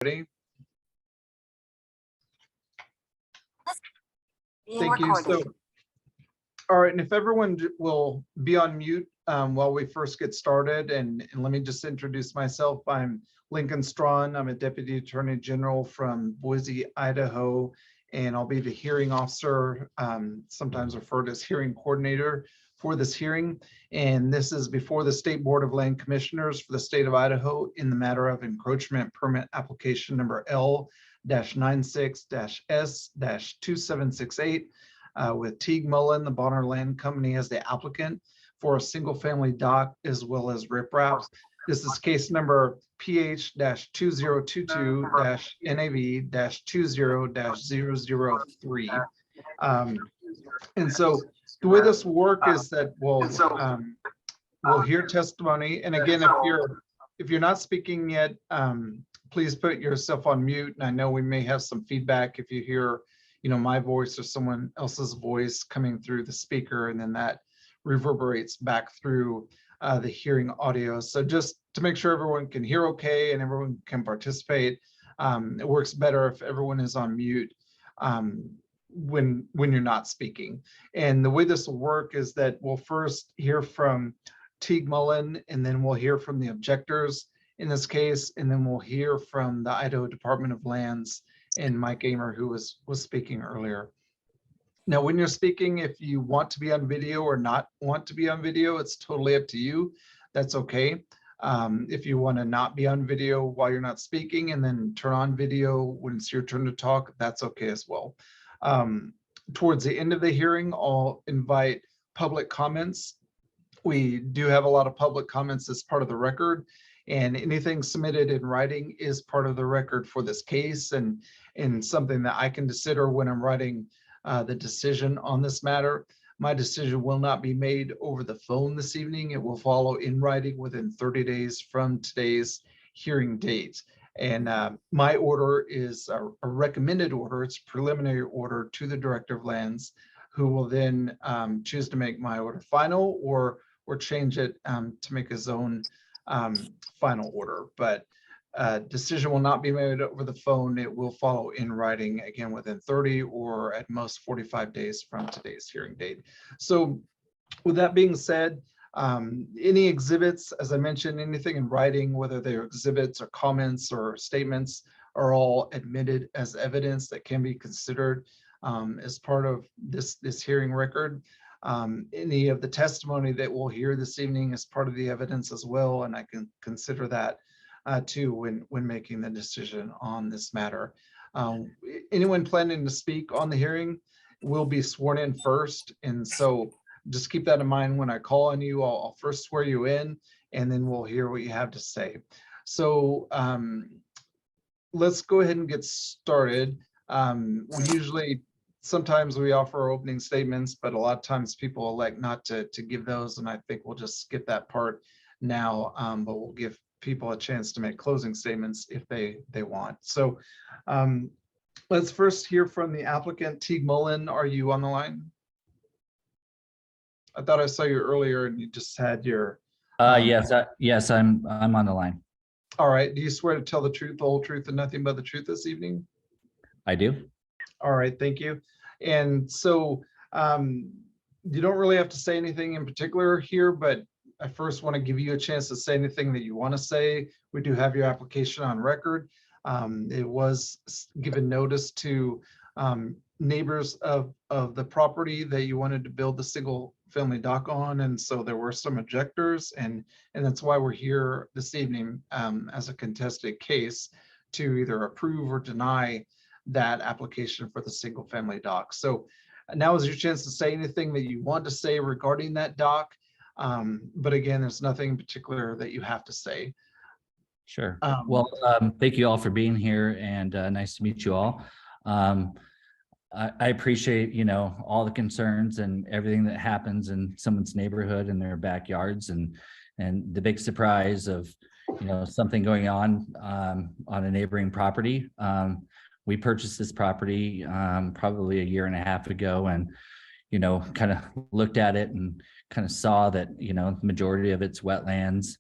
Ready? Thank you. So, all right, and if everyone will be on mute while we first get started, and let me just introduce myself. I'm Lincoln Strawn. I'm a Deputy Attorney General from Boise, Idaho, and I'll be the hearing officer, sometimes referred as hearing coordinator for this hearing. And this is before the State Board of Land Commissioners for the state of Idaho in the matter of encroachment permit application number L-96-S-2768 with Teague Mullen-Bonner Land Company as the applicant for a single family dock as well as riprap. This is case number PH-2022-NAV-20-003. And so the way this will work is that we'll hear testimony. And again, if you're not speaking yet, please put yourself on mute. And I know we may have some feedback if you hear, my voice or someone else's voice coming through the speaker, and then that reverberates back through the hearing audio. So just to make sure everyone can hear okay and everyone can participate, it works better if everyone is on mute when you're not speaking. And the way this will work is that we'll first hear from Teague Mullen, and then we'll hear from the objectors in this case, and then we'll hear from the Idaho Department of Lands and Mike Amer, who was speaking earlier. Now, when you're speaking, if you want to be on video or not want to be on video, it's totally up to you. That's okay. If you want to not be on video while you're not speaking and then turn on video when it's your turn to talk, that's okay as well. Towards the end of the hearing, I'll invite public comments. We do have a lot of public comments as part of the record, and anything submitted in writing is part of the record for this case and something that I can consider when I'm writing the decision on this matter. My decision will not be made over the phone this evening. It will follow in writing within 30 days from today's hearing date. And my order is a recommended order. It's a preliminary order to the Director of Lands, who will then choose to make my order final or change it to make his own final order. But decision will not be made over the phone. It will follow in writing, again, within 30 or at most 45 days from today's hearing date. So with that being said, any exhibits, as I mentioned, anything in writing, whether they're exhibits or comments or statements, are all admitted as evidence that can be considered as part of this hearing record. Any of the testimony that we'll hear this evening is part of the evidence as well, and I can consider that too when making the decision on this matter. Anyone planning to speak on the hearing will be sworn in first, and so just keep that in mind when I call on you. I'll first swear you in, and then we'll hear what you have to say. So let's go ahead and get started. Sometimes we offer opening statements, but a lot of times people elect not to give those, and I think we'll just skip that part now, but we'll give people a chance to make closing statements if they want. So let's first hear from the applicant. Teague Mullen, are you on the line? I thought I saw you earlier and you just had your yes, I'm on the line. All right. Do you swear to tell the truth, the whole truth, and nothing but the truth this evening? I do. All right, thank you. And so you don't really have to say anything in particular here, but I first want to give you a chance to say anything that you want to say. We do have your application on record. It was given notice to neighbors of the property that you wanted to build the single family dock on, and so there were some objectors, and that's why we're here this evening as a contested case to either approve or deny that application for the single family dock. So now is your chance to say anything that you want to say regarding that dock. But again, there's nothing in particular that you have to say. Sure. Well, thank you all for being here, and nice to meet you all. I appreciate, all the concerns and everything that happens in someone's neighborhood and their backyards, and the big surprise of, something going on a neighboring property. We purchased this property probably a year and a half ago, and kind of looked at it and kind of saw that the majority of it's wetlands,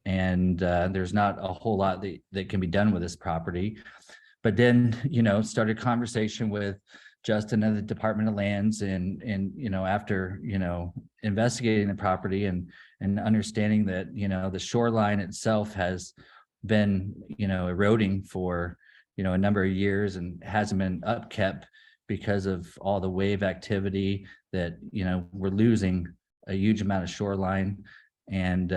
and there's not a whole lot that can be done with this property. But then, started conversation with Justin at the Department of Lands, and after investigating the property and understanding that the shoreline itself has been eroding for a number of years and hasn't been upkept because of all the wave activity that we're losing a huge amount of shoreline. And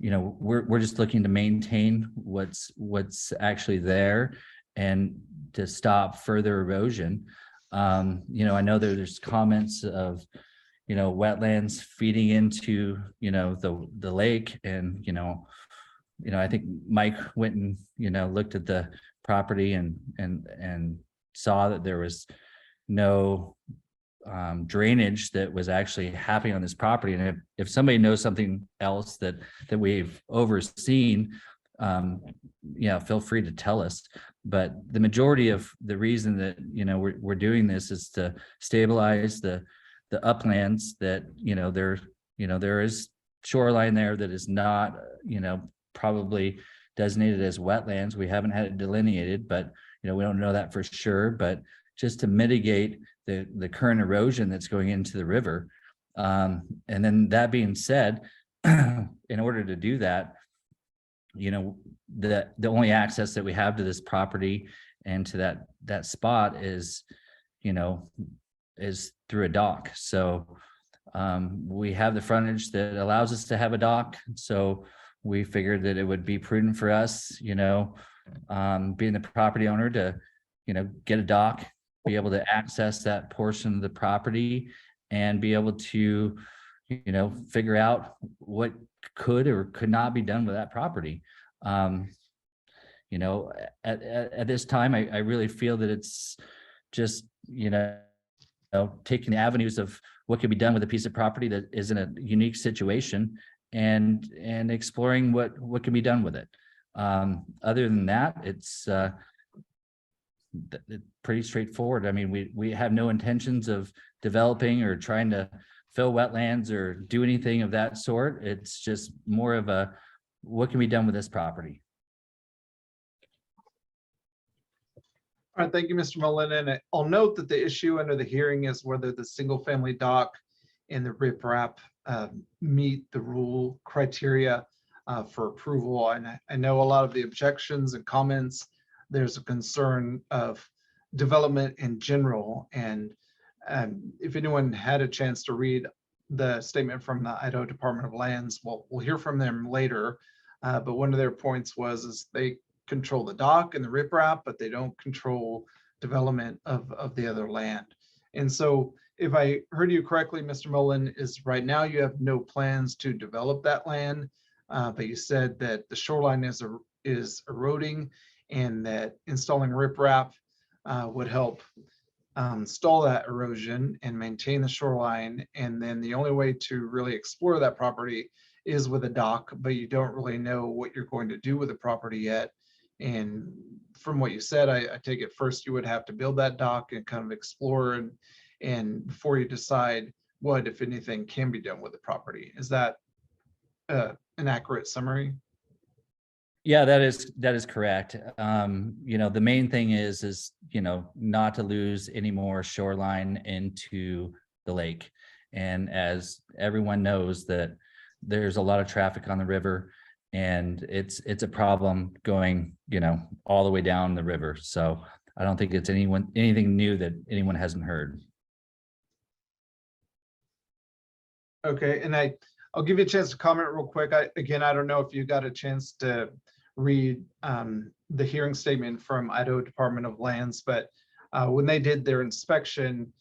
we're just looking to maintain what's actually there and to stop further erosion. I know there's comments of wetlands feeding into the lake, and I think Mike went and looked at the property and saw that there was no drainage that was actually happening on this property. And if somebody knows something else that we've overseen, feel free to tell us. But the majority of the reason that we're doing this is to stabilize the uplands that there is shoreline there that is not probably designated as wetlands. We haven't had it delineated, but we don't know that for sure. But just to mitigate the current erosion that's going into the river. And then that being said, in order to do that, the only access that we have to this property and to that spot is through a dock. So we have the frontage that allows us to have a dock. So we figured that it would be prudent for us, being the property owner, to get a dock, be able to access that portion of the property, and be able to figure out what could or could not be done with that property. At this time, I really feel that it's just taking the avenues of what can be done with a piece of property that is in a unique situation, and exploring what can be done with it. Other than that, it's pretty straightforward. I mean, we have no intentions of developing or trying to fill wetlands or do anything of that sort. It's just more of a what can be done with this property. All right, thank you, Mr. Mullen. And I'll note that the issue under the hearing is whether the single-family dock and the riprap meet the rule criteria for approval. And I know a lot of the objections and comments, there's a concern of development in general. And if anyone had a chance to read the statement from the Idaho Department of Lands, we'll hear from them later. But one of their points is they control the dock and the riprap, but they don't control development of the other land. And so if I heard you correctly, Mr. Mullen, is right now you have no plans to develop that land, but you said that the shoreline is eroding, and that installing riprap would help stall that erosion and maintain the shoreline. And then the only way to really explore that property is with a dock, but you don't really know what you're going to do with the property yet. And from what you said, I take it first you would have to build that dock and kind of explore and before you decide what, if anything, can be done with the property. Is that an accurate summary? Yeah, that is correct. The main thing is not to lose any more shoreline into the lake. And as everyone knows, that there's a lot of traffic on the river, and it's a problem going all the way down the river. So I don't think it's anything new that anyone hasn't heard. Okay, and I'll give you a chance to comment real quick. I don't know if you got a chance to read the hearing statement from Idaho Department of Lands, but when they did their inspection,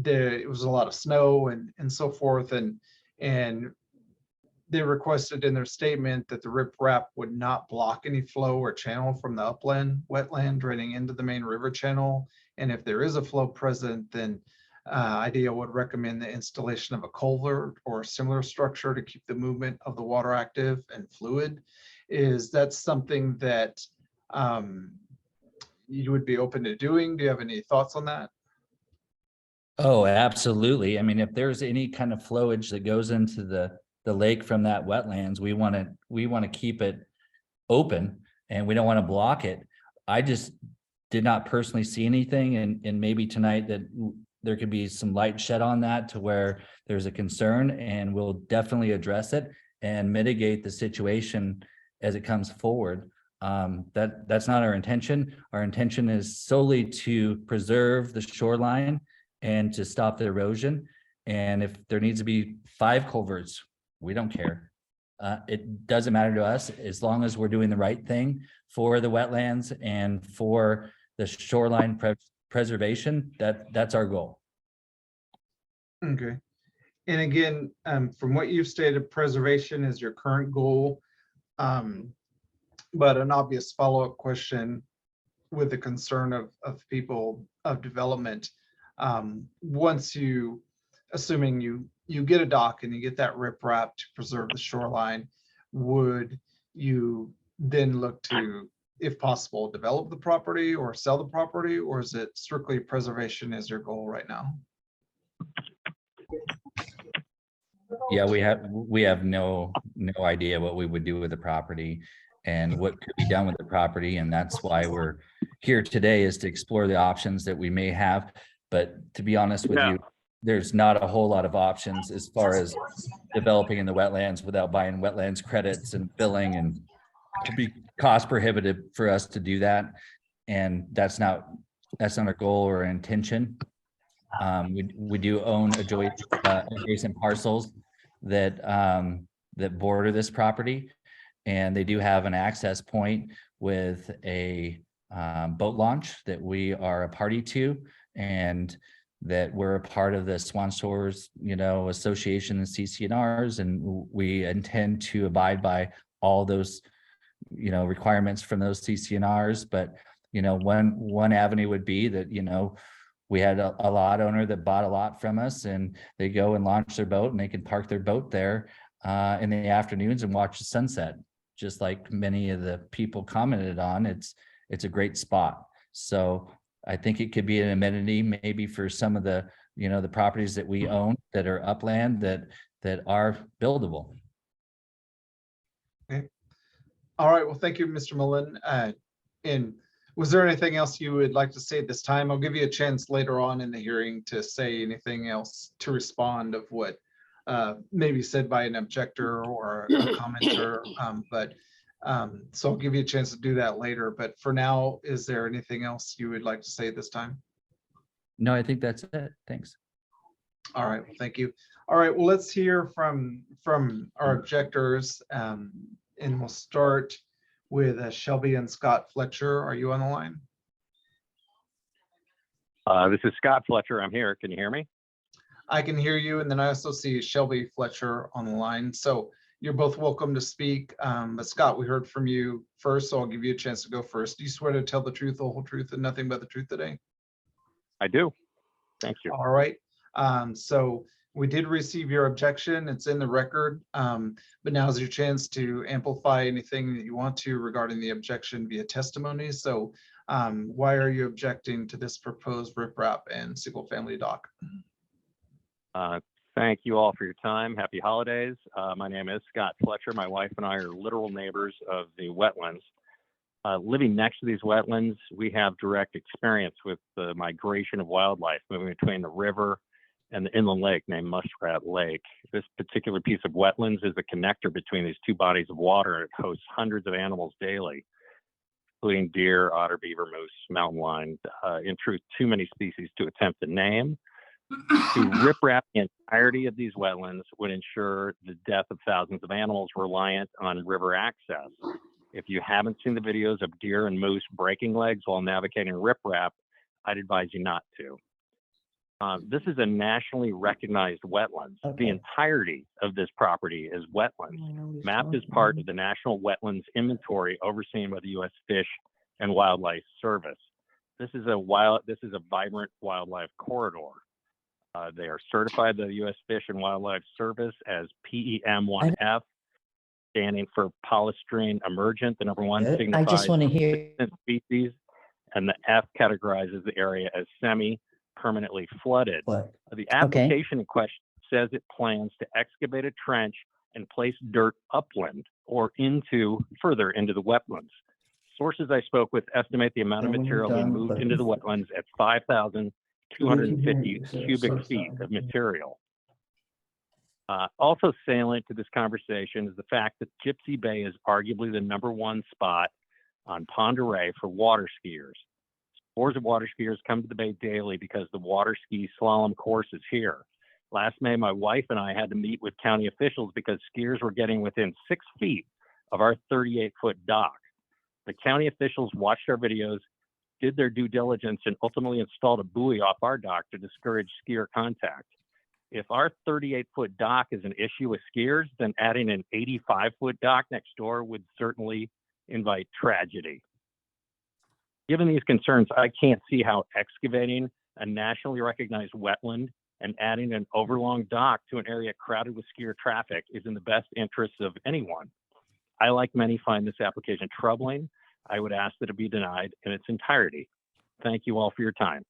it was a lot of snow and so forth, and they requested in their statement that the riprap would not block any flow or channel from the upland wetland draining into the main river channel. And if there is a flow present, then IDEA would recommend the installation of a culvert or a similar structure to keep the movement of the water active and fluid. Is that something that you would be open to doing? Do you have any thoughts on that? Oh, absolutely. I mean, if there's any kind of flowage that goes into the the lake from that wetlands. We want to keep it open and we don't want to block it. I just did not personally see anything, and maybe tonight that there could be some light shed on that to where there's a concern, and we'll definitely address it and mitigate the situation as it comes forward. That's not our intention. Our intention is solely to preserve the shoreline and to stop the erosion. And if there needs to be 5 culverts, we don't care. It doesn't matter to us as long as we're doing the right thing for the wetlands and for the shoreline preservation. That's our goal. Okay. And again, from what you've stated, preservation is your current goal. But an obvious follow-up question with the concern of people of development, once you, assuming you get a dock and you get that riprap to preserve the shoreline, would you then look to, if possible, develop the property or sell the property, or is it strictly preservation as your goal right now? Yeah, we have no idea what we would do with the property and what could be done with the property. And that's why we're here today, is to explore the options that we may have. But to be honest with you, there's not a whole lot of options as far as developing in the wetlands without buying wetlands credits and billing, and to be cost prohibitive for us to do that. And that's not our goal or intention. We do own adjacent parcels that border this property, and they do have an access point with a boat launch that we are a party to, and that we're a part of the Swan Shores, association and CCNRs, and we intend to abide by all those, requirements from those CCNRs. But, one avenue would be that, we had a lot owner that bought a lot from us, and they go and launch their boat, and they can park their boat there in the afternoons and watch the sunset. Just like many of the people commented on, it's a great spot. So I think it could be an amenity maybe for some of the, the properties that we own that are upland that are buildable. Okay. All right. Well, thank you, Mr. Mullen. And was there anything else you would like to say at this time? I'll give you a chance later on in the hearing to say anything else to respond of what may be said by an objector or a commenter. So I'll give you a chance to do that later. But for now, is there anything else you would like to say at this time? No, I think that's it. Thanks. All right. Well, thank you. All right. Well, let's hear from our objectors, and we'll start with Shelby and Scott Fletcher. Are you on the line? This is Scott Fletcher. I'm here. Can you hear me? I can hear you. And then I also see Shelby Fletcher on the line. So you're both welcome to speak. But Scott, we heard from you first, so I'll give you a chance to go first. Do you swear to tell the truth, the whole truth, and nothing but the truth today? I do. Thank you. All right. So we did receive your objection. It's in the record. But now is your chance to amplify anything that you want to regarding the objection via testimony. So why are you objecting to this proposed riprap and single family dock? Thank you all for your time. Happy holidays. My name is Scott Fletcher. My wife and I are literal neighbors of the wetlands. Living next to these wetlands, we have direct experience with the migration of wildlife moving between the river and the inland lake named Muskrat Lake. This particular piece of wetlands is the connector between these two bodies of water. It hosts hundreds of animals daily, including deer, otter, beaver, moose, mountain lion. In truth, too many species to attempt to name. To riprap the entirety of these wetlands would ensure the death of thousands of animals reliant on river access. If you haven't seen the videos of deer and moose breaking legs while navigating riprap, I'd advise you not to. This is a nationally recognized wetlands. Okay. The entirety of this property is wetlands, mapped as part of the National Wetlands Inventory overseen by the U.S. Fish and Wildlife Service. This is a vibrant wildlife corridor. They are certified by the U.S. Fish and Wildlife Service as PEM1F, standing for polystrine emergent. The number one signifies I just want to hear species, and the F categorizes the area as semi-permanently flooded. What? The application in question says it plans to excavate a trench and place dirt upland or further into the wetlands. Sources I spoke with estimate the amount of material being moved into the wetlands at 5,250 cubic feet of material. Also salient to this conversation is the fact that Gypsy Bay is arguably the #1 spot on Pond Array for water skiers. Scores of water skiers come to the bay daily because the water ski slalom course is here. Last May, my wife and I had to meet with county officials because skiers were getting within 6 feet of our 38-foot dock. The county officials watched our videos, did their due diligence, and ultimately installed a buoy off our dock to discourage skier contact. If our 38-foot dock is an issue with skiers, then adding an 85-foot dock next door would certainly invite tragedy. Given these concerns, I can't see how excavating a nationally recognized wetland and adding an overlong dock to an area crowded with skier traffic is in the best interests of anyone. I, like many, find this application troubling. I would ask that it be denied in its entirety. Thank you all for your time.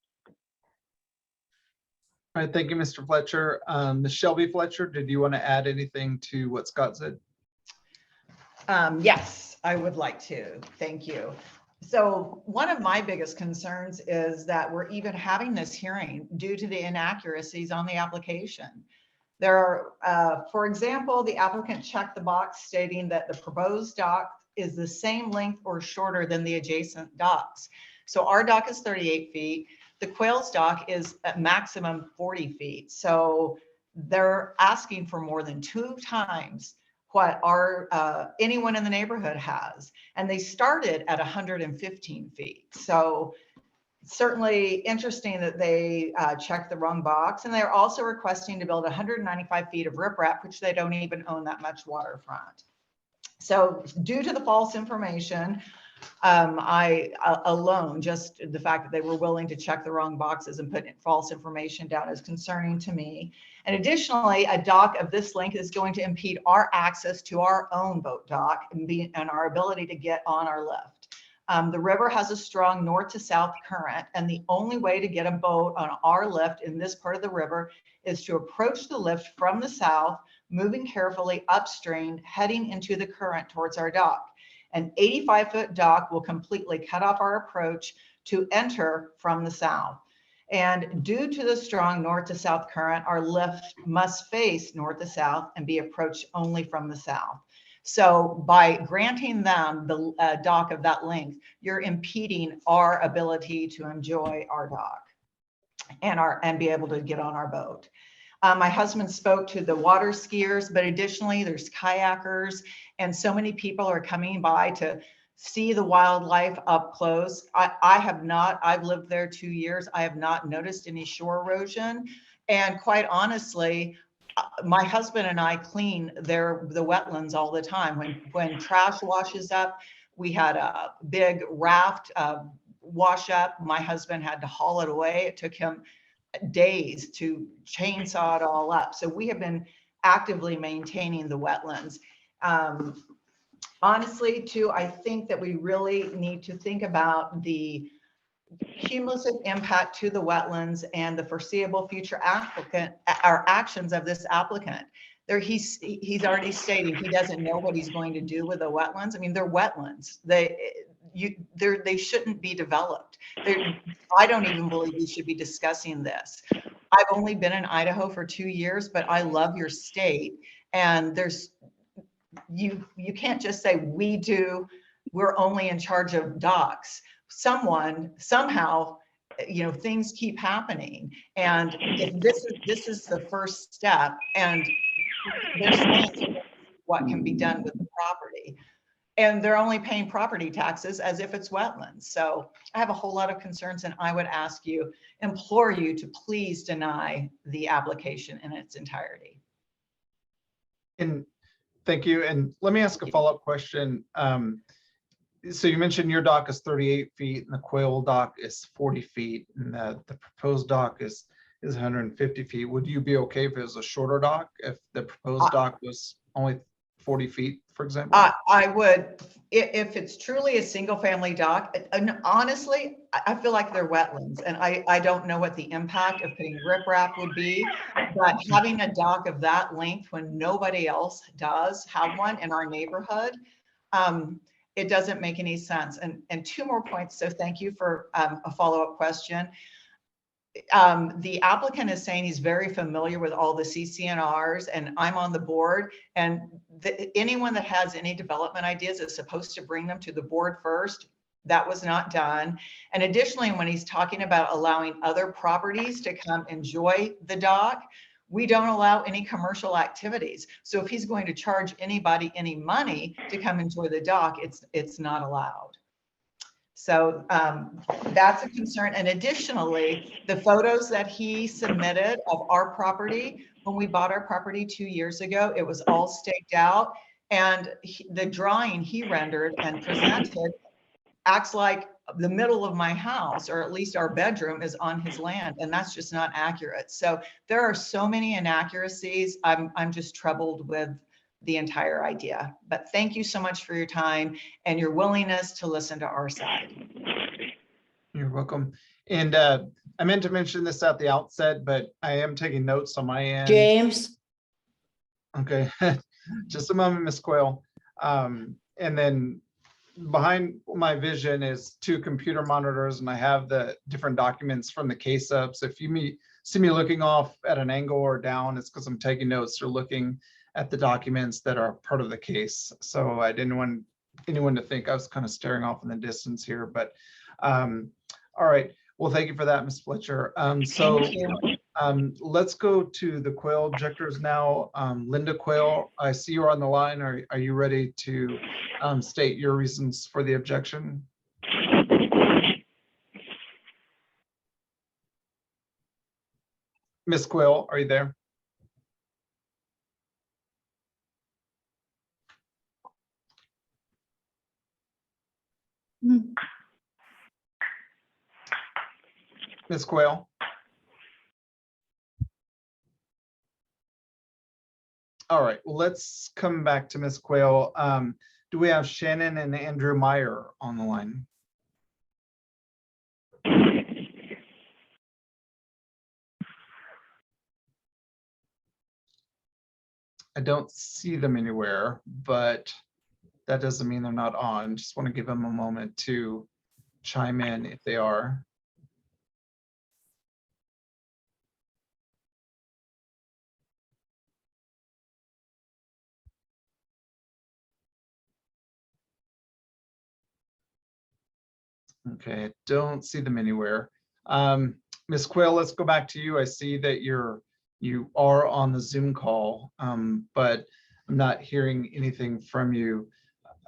All right, thank you, Mr. Fletcher. Ms. Shelby Fletcher, did you want to add anything to what Scott said? Yes, I would like to. Thank you. So one of my biggest concerns is that we're even having this hearing due to the inaccuracies on the application. There are, for example, the applicant checked the box stating that the proposed dock is the same length or shorter than the adjacent docks. So our dock is 38 feet. The Quail's dock is at maximum 40 feet. So they're asking for more than 2 times what our anyone in the neighborhood has. And they started at 115 feet. So certainly interesting that they checked the wrong box. And they're also requesting to build 195 feet of riprap, which they don't even own that much waterfront. So due to the false information, just the fact that they were willing to check the wrong boxes and put false information down is concerning to me. And additionally, a dock of this length is going to impede our access to our own boat dock and our ability to get on our lift. The river has a strong north to south current, and the only way to get a boat on our lift in this part of the river is to approach the lift from the south, moving carefully upstream, heading into the current towards our dock. An 85-foot dock will completely cut off our approach to enter from the south. And due to the strong north to south current, our lift must face north to south and be approached only from the south. So by granting them the dock of that length, you're impeding our ability to enjoy our dock and be able to get on our boat. My husband spoke to the water skiers, but additionally there's kayakers, and so many people are coming by to see the wildlife up close. I've lived there 2 years. I have not noticed any shore erosion. And quite honestly, my husband and I clean the wetlands all the time. When trash washes up, we had a big raft wash up. My husband had to haul it away. It took him days to chainsaw it all up. So we have been actively maintaining the wetlands. Honestly, too, I think that we really need to think about the cumulative impact to the wetlands and the foreseeable future actions of this applicant. He's already stating he doesn't know what he's going to do with the wetlands. I mean, they're wetlands. They shouldn't be developed. I don't even believe we should be discussing this. I've only been in Idaho for 2 years, but I love your state. And you can't just say we're only in charge of docks. Somehow, things keep happening. And if this is the first step, and there's saying what can be done with the property. And they're only paying property taxes as if it's wetlands. So I have a whole lot of concerns, and I would implore you to please deny the application in its entirety. And thank you. And let me ask a follow-up question. So you mentioned your dock is 38 feet and the Quail dock is 40 feet, and the proposed dock is 150 feet. Would you be okay if it was a shorter dock, if the proposed dock was only 40 feet for example? I would, if it's truly a single family dock, and honestly, I feel like they're wetlands, and I don't know what the impact of putting riprap would be, but having a dock of that length when nobody else does have one in our neighborhood, it doesn't make any sense. And two more points. So thank you for a follow-up question. The applicant is saying he's very familiar with all the CCNRs, and I'm on the board, and anyone that has any development ideas is supposed to bring them to the board first. That was not done. And additionally, when he's talking about allowing other properties to come enjoy the dock, we don't allow any commercial activities. So if he's going to charge anybody any money to come enjoy the dock, it's not allowed. So that's a concern. And additionally, the photos that he submitted of our property, when we bought our property 2 years ago, it was all staked out. And the drawing he rendered and presented acts like the middle of my house, or at least our bedroom, is on his land. And that's just not accurate. So there are so many inaccuracies. I'm just troubled with the entire idea. But thank you so much for your time and your willingness to listen to our side. You're welcome. And I meant to mention this at the outset, but I am taking notes on my end. James, Okay, just a moment, Ms. Quayle. And then behind my vision is 2 computer monitors, and I have the different documents from the case up. So if you see me looking off at an angle or down, it's because I'm taking notes or looking at the documents that are part of the case. So I didn't want anyone to think I was kind of staring off in the distance here, but all right. Well, thank you for that, Ms. Fletcher. So let's go to the Quayle objectors now. Linda Quayle, I see you're on the line. Are you ready to state your reasons for the objection? Ms. Quayle, are you there? Ms. Quayle? All right, well, let's come back to Ms. Quayle. Do we have Shannon and Andrew Meyer on the line? I don't see them anywhere, but that doesn't mean they're not on. Just want to give them a moment to chime in if they are. Okay, I don't see them anywhere. Ms. Quayle, let's go back to you. I see that you are on the Zoom call, but I'm not hearing anything from you.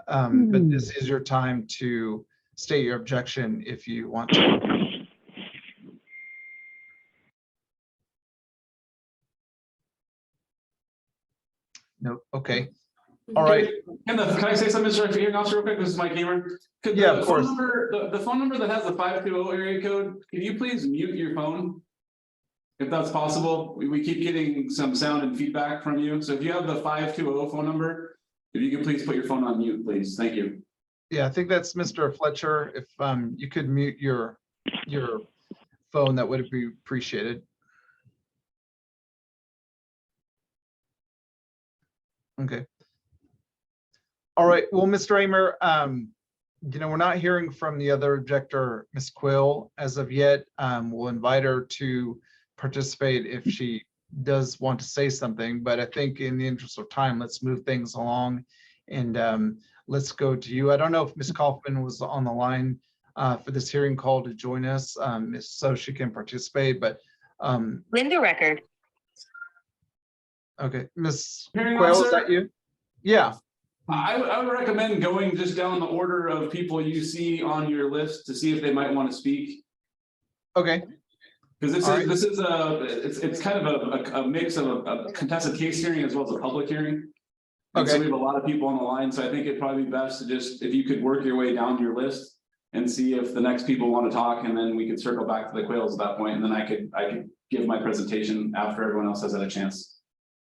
But this is your time to state your objection if you want to. No, okay. All right. Can I say something, Mr. Hearing Officer, real quick? This is Mike Hamer. Could Yeah, the of phone course. number, the phone number that has the 520 area code, can you please mute your phone? If that's possible, we keep getting some sound and feedback from you. So if you have the 520 phone number, if you could please put your phone on mute, please. Thank you. Yeah, I think that's Mr. Fletcher. If you could mute your phone, that would be appreciated. Okay. All right. Well, Mr. Amer, we're not hearing from the other objector, Ms. Quill, as of yet. We'll invite her to participate if she does want to say something, but I think in the interest of time, let's move things along and let's go to you. I don't know if Ms. Kaufman was on the line for this hearing call to join us, so she can participate, but Linda Record. okay, Ms. Hearing Quill, is officer? that you? Yeah. I would recommend going just down the order of people you see on your list to see if they might want to speak. Okay. Because All it's kind of a mix of a contested case hearing as well as a public hearing. And so Okay. we have a lot of people on the line, so I think it'd probably be best to just, if you could work your way down your list and see if the next people want to talk, and then we could circle back to the Quails at that point, and then I could give my presentation after everyone else has had a chance.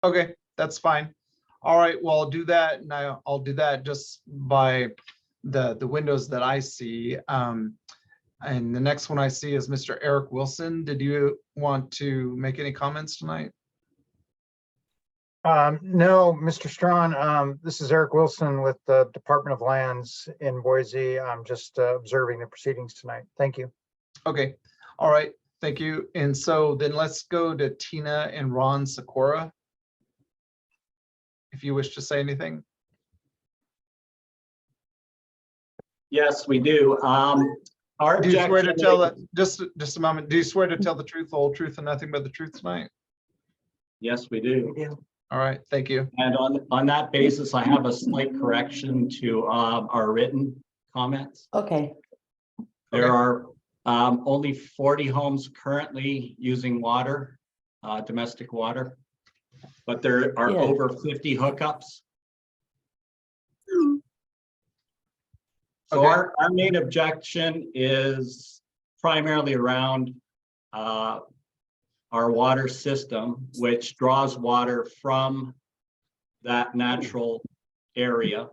Okay, that's fine. All right, well, I'll do that, and I'll do that just by the windows that I see. And the next one I see is Mr. Eric Wilson. Did you want to make any comments tonight? No, Mr. Strawn, this is Eric Wilson with the Department of Lands in Boise. I'm just observing the proceedings tonight. Thank you. Okay, all right, thank you. And so then let's go to Tina and Ron Sikora, if you wish to say anything. Yes, we do. Our Do you swear to objection- tell that, just a moment, do you swear to tell the truth, the whole truth, and nothing but the truth tonight? Yes, we do. All right, thank you. And on that basis, I have a slight correction to our written comments. Okay. There are only 40 homes currently using water, domestic water, but there are Yeah. over 50 hookups. So Okay. our main objection is primarily around our water system, which draws water from that natural area.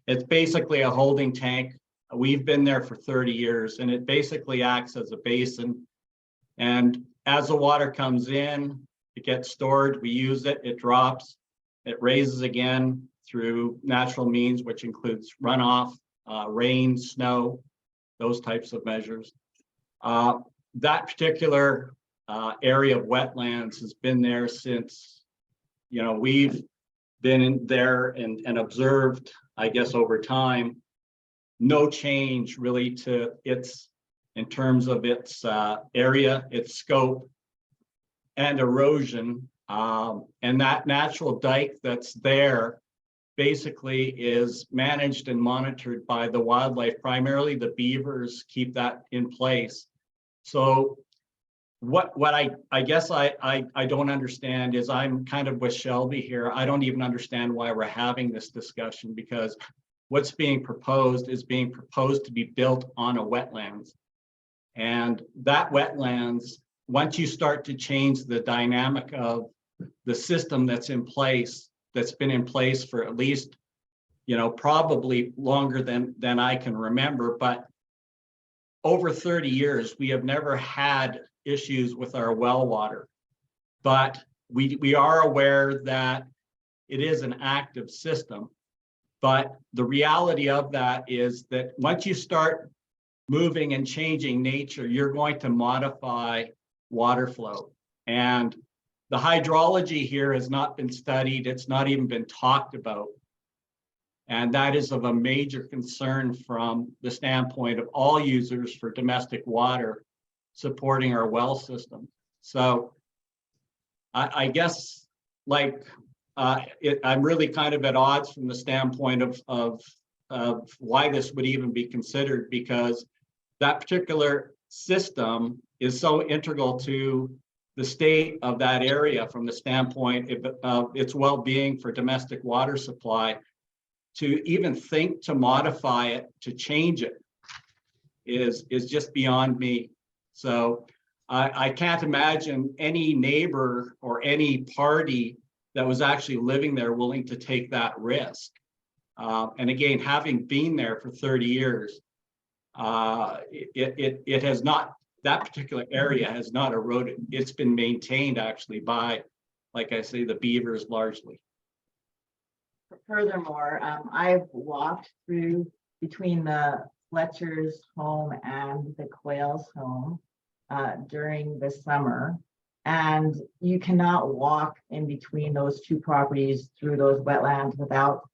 It's basically a holding tank. We've been there for 30 years, and it basically acts as a basin. And as the water comes in, it gets stored, we use it, it drops, it raises again through natural means, which includes runoff, rain, snow, those types of measures. That particular area of wetlands has been there since, we've been in there and observed, I guess, over time, no change really to in terms of its area, its scope, and erosion. And that natural dike that's there basically is managed and monitored by the wildlife. Primarily the beavers keep that in place. So what I guess I don't understand is, I'm kind of with Shelby here. I don't even understand why we're having this discussion, because what's being proposed is being proposed to be built on a wetlands. And that wetlands, once you start to change the dynamic of the system that's in place, that's been in place for at least, probably longer than I can remember, but over 30 years, we have never had issues with our well water. But we are aware that it is an active system. But the reality of that is that once you start moving and changing nature, you're going to modify water flow. And the hydrology here has not been studied. It's not even been talked about. And that is of a major concern from the standpoint of all users for domestic water supporting our well system. So I guess I'm really kind of at odds from the standpoint of why this would even be considered, because that particular system is so integral to the state of that area from the standpoint of its well-being for domestic water supply. To even think to modify it, to change it, is just beyond me. So I can't imagine any neighbor or any party that was actually living there willing to take that risk. And again, having been there for 30 years, it has not, that particular area has not eroded. It's been maintained actually by, like I say, the beavers largely. Furthermore, I've walked through between the Fletcher's home and the Quayle's home during the summer, and you cannot walk in between those two properties through those wetlands without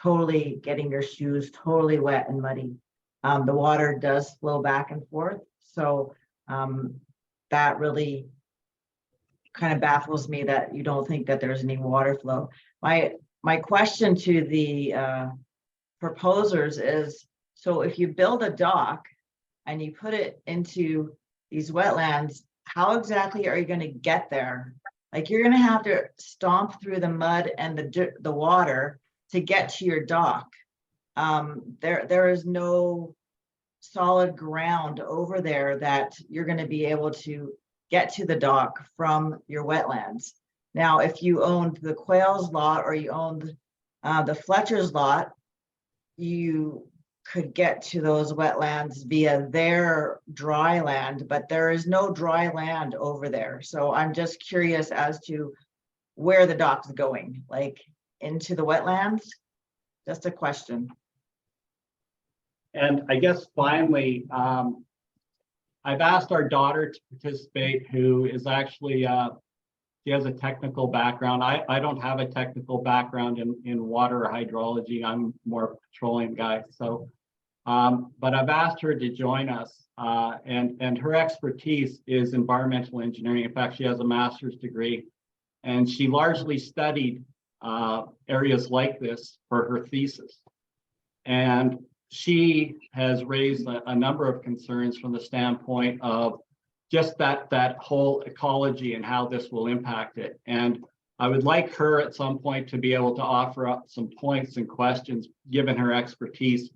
totally getting your shoes totally wet and muddy. The water does flow back and forth, so that really kind of baffles me that you don't think that there's any water flow. My question to the proposers is, so if you build a dock and you put it into these wetlands, how exactly are you going to get there? Like, you're going to have to stomp through the mud and the water to get to your dock. There is no solid ground over there that you're going to be able to get to the dock from your wetlands. Now, if you owned the Quails lot or you owned the Fletcher's lot, you could get to those wetlands via their dry land, but there is no dry land over there. So I'm just curious as to where the dock's going, like into the wetlands? Just a question. And I guess finally, I've asked our daughter to participate, who is actually, she has a technical background. I don't have a technical background in water or hydrology. I'm more a petroleum guy. So, but I've asked her to join us, and her expertise is environmental engineering. In fact, she has a master's degree, and she largely studied areas like this for her thesis. And she has raised a number of concerns from the standpoint of just that whole ecology and how this will impact it. And I would like her at some point to be able to offer up some points and questions, given her expertise.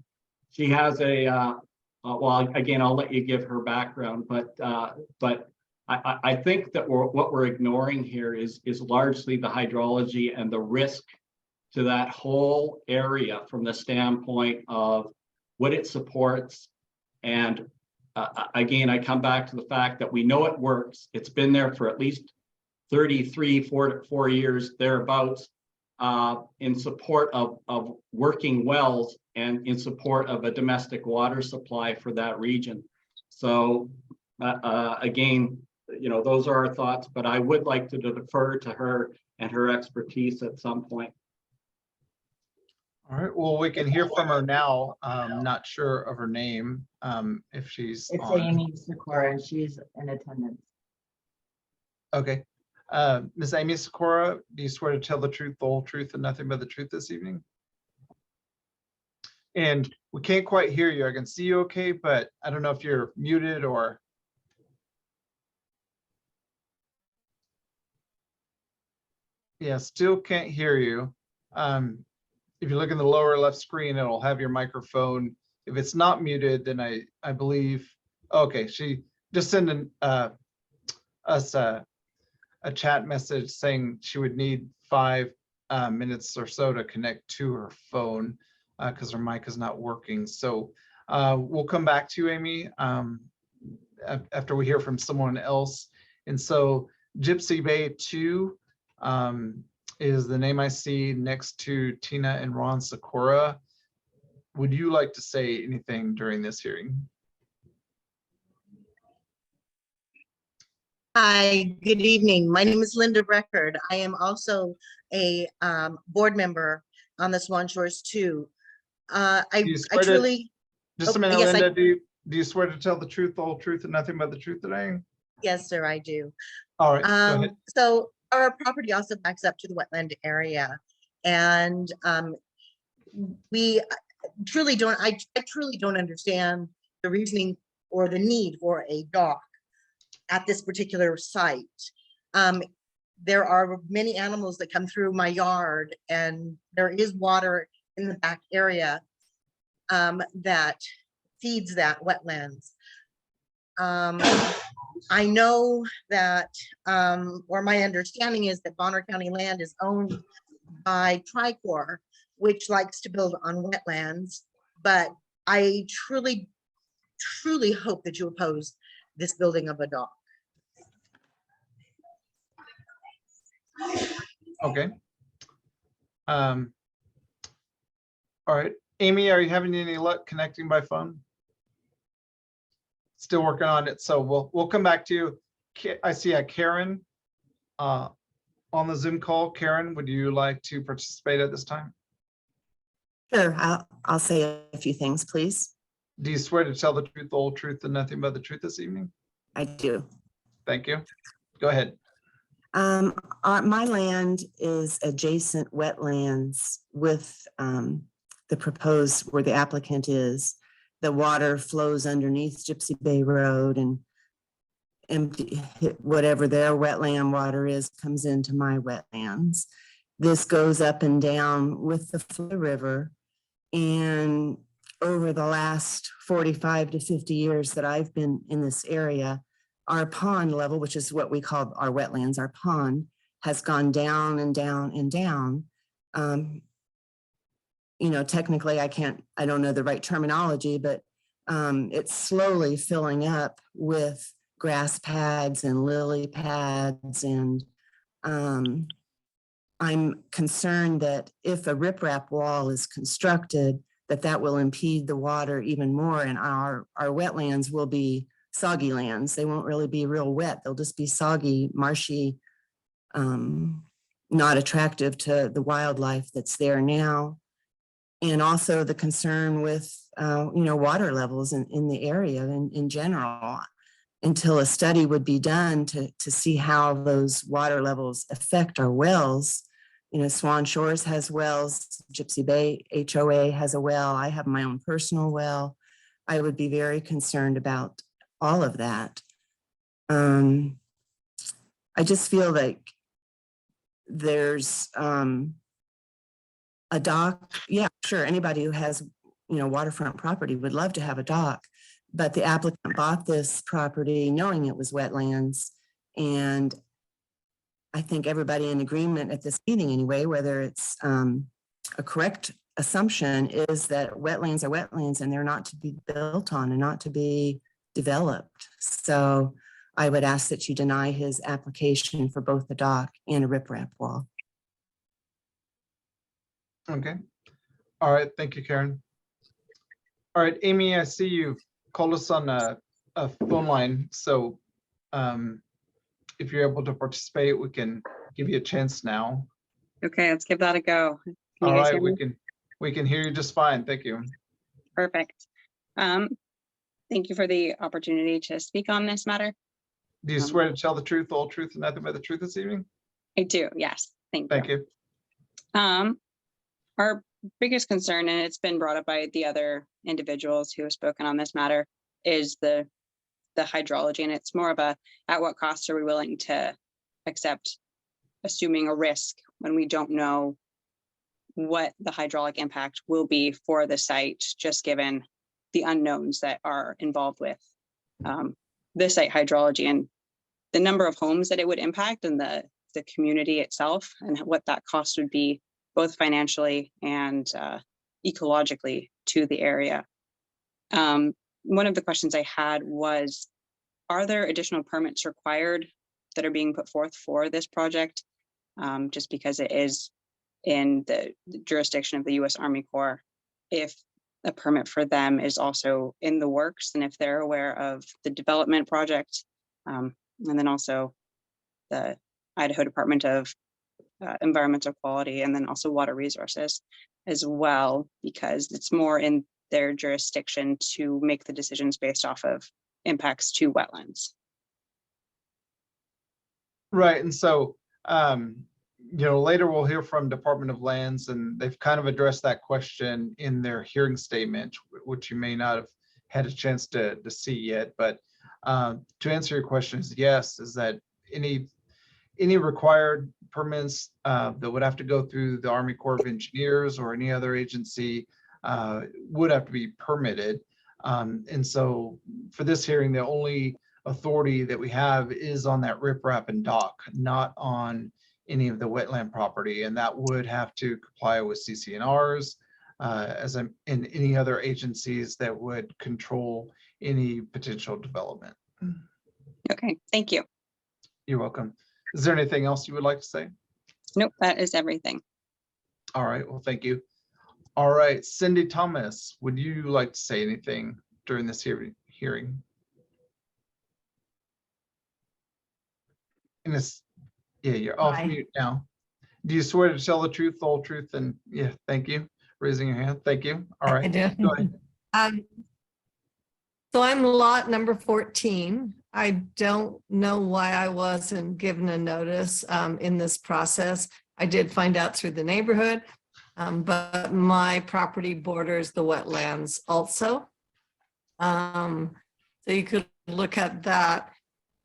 She has well, again, I'll let you give her background, but I think that what we're ignoring here is largely the hydrology and the risk to that whole area from the standpoint of what it supports. And again, I come back to the fact that we know it works. It's been there for at least 4 years thereabouts, in support of working wells and in support of a domestic water supply for that region. So again, you know, those are our thoughts, but I would like to defer to her and her expertise at some point. All right, well, we can hear from her now. Not sure of her name, if she's It's on. Amy Sikora, and she's in attendance. Okay. Ms. Amy Sikora, do you swear to tell the truth, the whole truth, and nothing but the truth this evening? And we can't quite hear you. I can see you okay, but I don't know if you're muted or. Yeah, still can't hear you. If you look in the lower left screen, it'll have your microphone. If it's not muted, then I believe, okay, she just sent us a chat message saying she would need 5 minutes or so to connect to her phone because her mic is not working. So we'll come back to you, Amy, after we hear from someone else. And so Gypsy Bay 2 is the name I see next to Tina and Ron Sikora. Would you like to say anything during this hearing? Hi, good evening. My name is Linda Record. I am also a board member on the Swan Shores too. I truly. Just a minute, Linda, do you swear to tell the truth, the whole truth, and nothing but the truth today? Yes, sir, I do. All right, go ahead. So our property also backs up to the wetland area, and we truly don't. I truly don't understand the reasoning or the need for a dock at this particular site. There are many animals that come through my yard, and there is water in the back area that feeds that wetlands. I know that, or my understanding is that Bonner County land is owned by Tricor, which likes to build on wetlands, but I truly hope that you oppose this building of a dock. Okay. All right, Amy, are you having any luck connecting by phone? Still working on it, so we'll come back to you. I see a Karen on the Zoom call. Karen, would you like to participate at this time? Sure, I'll say a few things, please. Do you swear to tell the truth, the whole truth, and nothing but the truth this evening? I do. Thank you. Go ahead. My land is adjacent wetlands with the proposed where the applicant is. The water flows underneath Gypsy Bay Road, and empty whatever their wetland water is comes into my wetlands. This goes up and down with the flow river. And over the last 45 to 50 years that I've been in this area, our pond level, which is what we call our wetlands, our pond, has gone down and down and down. You know, technically I don't know the right terminology, but it's slowly filling up with grass pads and lily pads. And I'm concerned that if a riprap wall is constructed, that will impede the water even more, and our wetlands will be soggy lands. They won't really be real wet. They'll just be soggy, marshy, not attractive to the wildlife that's there now. And also the concern with, you know, water levels in the area in general, until a study would be done to see how those water levels affect our wells. You know, Swan Shores has wells, Gypsy Bay HOA has a well, I have my own personal well. I would be very concerned about all of that. I just feel like there's a dock. Yeah, sure, anybody who has, you know, waterfront property would love to have a dock, but the applicant bought this property knowing it was wetlands. And I think everybody in agreement at this meeting anyway, whether it's a correct assumption, is that wetlands are wetlands and they're not to be built on and not to be developed. So I would ask that you deny his application for both the dock and a riprap wall. Okay. All right. Thank you, Karen. All right, Amy, I see you've called us on a phone line. So if you're able to participate, we can give you a chance now. Okay, let's give that a go. Can you All guys right, hear me? we can hear you just fine. Thank you. Perfect. Thank you for the opportunity to speak on this matter. Do you swear to tell the truth, the whole truth, and nothing but the truth this evening? I do, yes. Thank you. Thank you. Our biggest concern, and it's been brought up by the other individuals who have spoken on this matter, is the hydrology. And it's more of a, at what cost are we willing to accept assuming a risk when we don't know what the hydraulic impact will be for the site, just given the unknowns that are involved with the site hydrology and the number of homes that it would impact and the community itself, and what that cost would be both financially and ecologically to the area. One of the questions I had was, are there additional permits required that are being put forth for this project? Just because it is in the jurisdiction of the U.S. Army Corps, if a permit for them is also in the works, and if they're aware of the development project, and then also the Idaho Department of Environmental Quality, and then also Water Resources as well, because it's more in their jurisdiction to make the decisions based off of impacts to wetlands. Right, and so you know, later we'll hear from Department of Lands, and they've kind of addressed that question in their hearing statement, which you may not have had a chance to see yet. But to answer your question is yes, is that any required permits that would have to go through the Army Corps of Engineers or any other agency would have to be permitted. And so for this hearing, the only authority that we have is on that riprap and dock, not on any of the wetland property, and that would have to comply with CCNRs and any other agencies that would control any potential development. Okay, thank you. You're welcome. Is there anything else you would like to say? Nope, that is everything. All right, well, thank you. All right, Cindy Thomas, would you like to say anything during this hearing? And it's, yeah, you're off mute now. Do you swear to tell the truth, the whole truth, and yeah, thank you. Raising your hand, thank you. All right, I do. Go ahead. So I'm lot number 14. I don't know why I wasn't given a notice in this process. I did find out through the neighborhood, but my property borders the wetlands also. So you could look at that.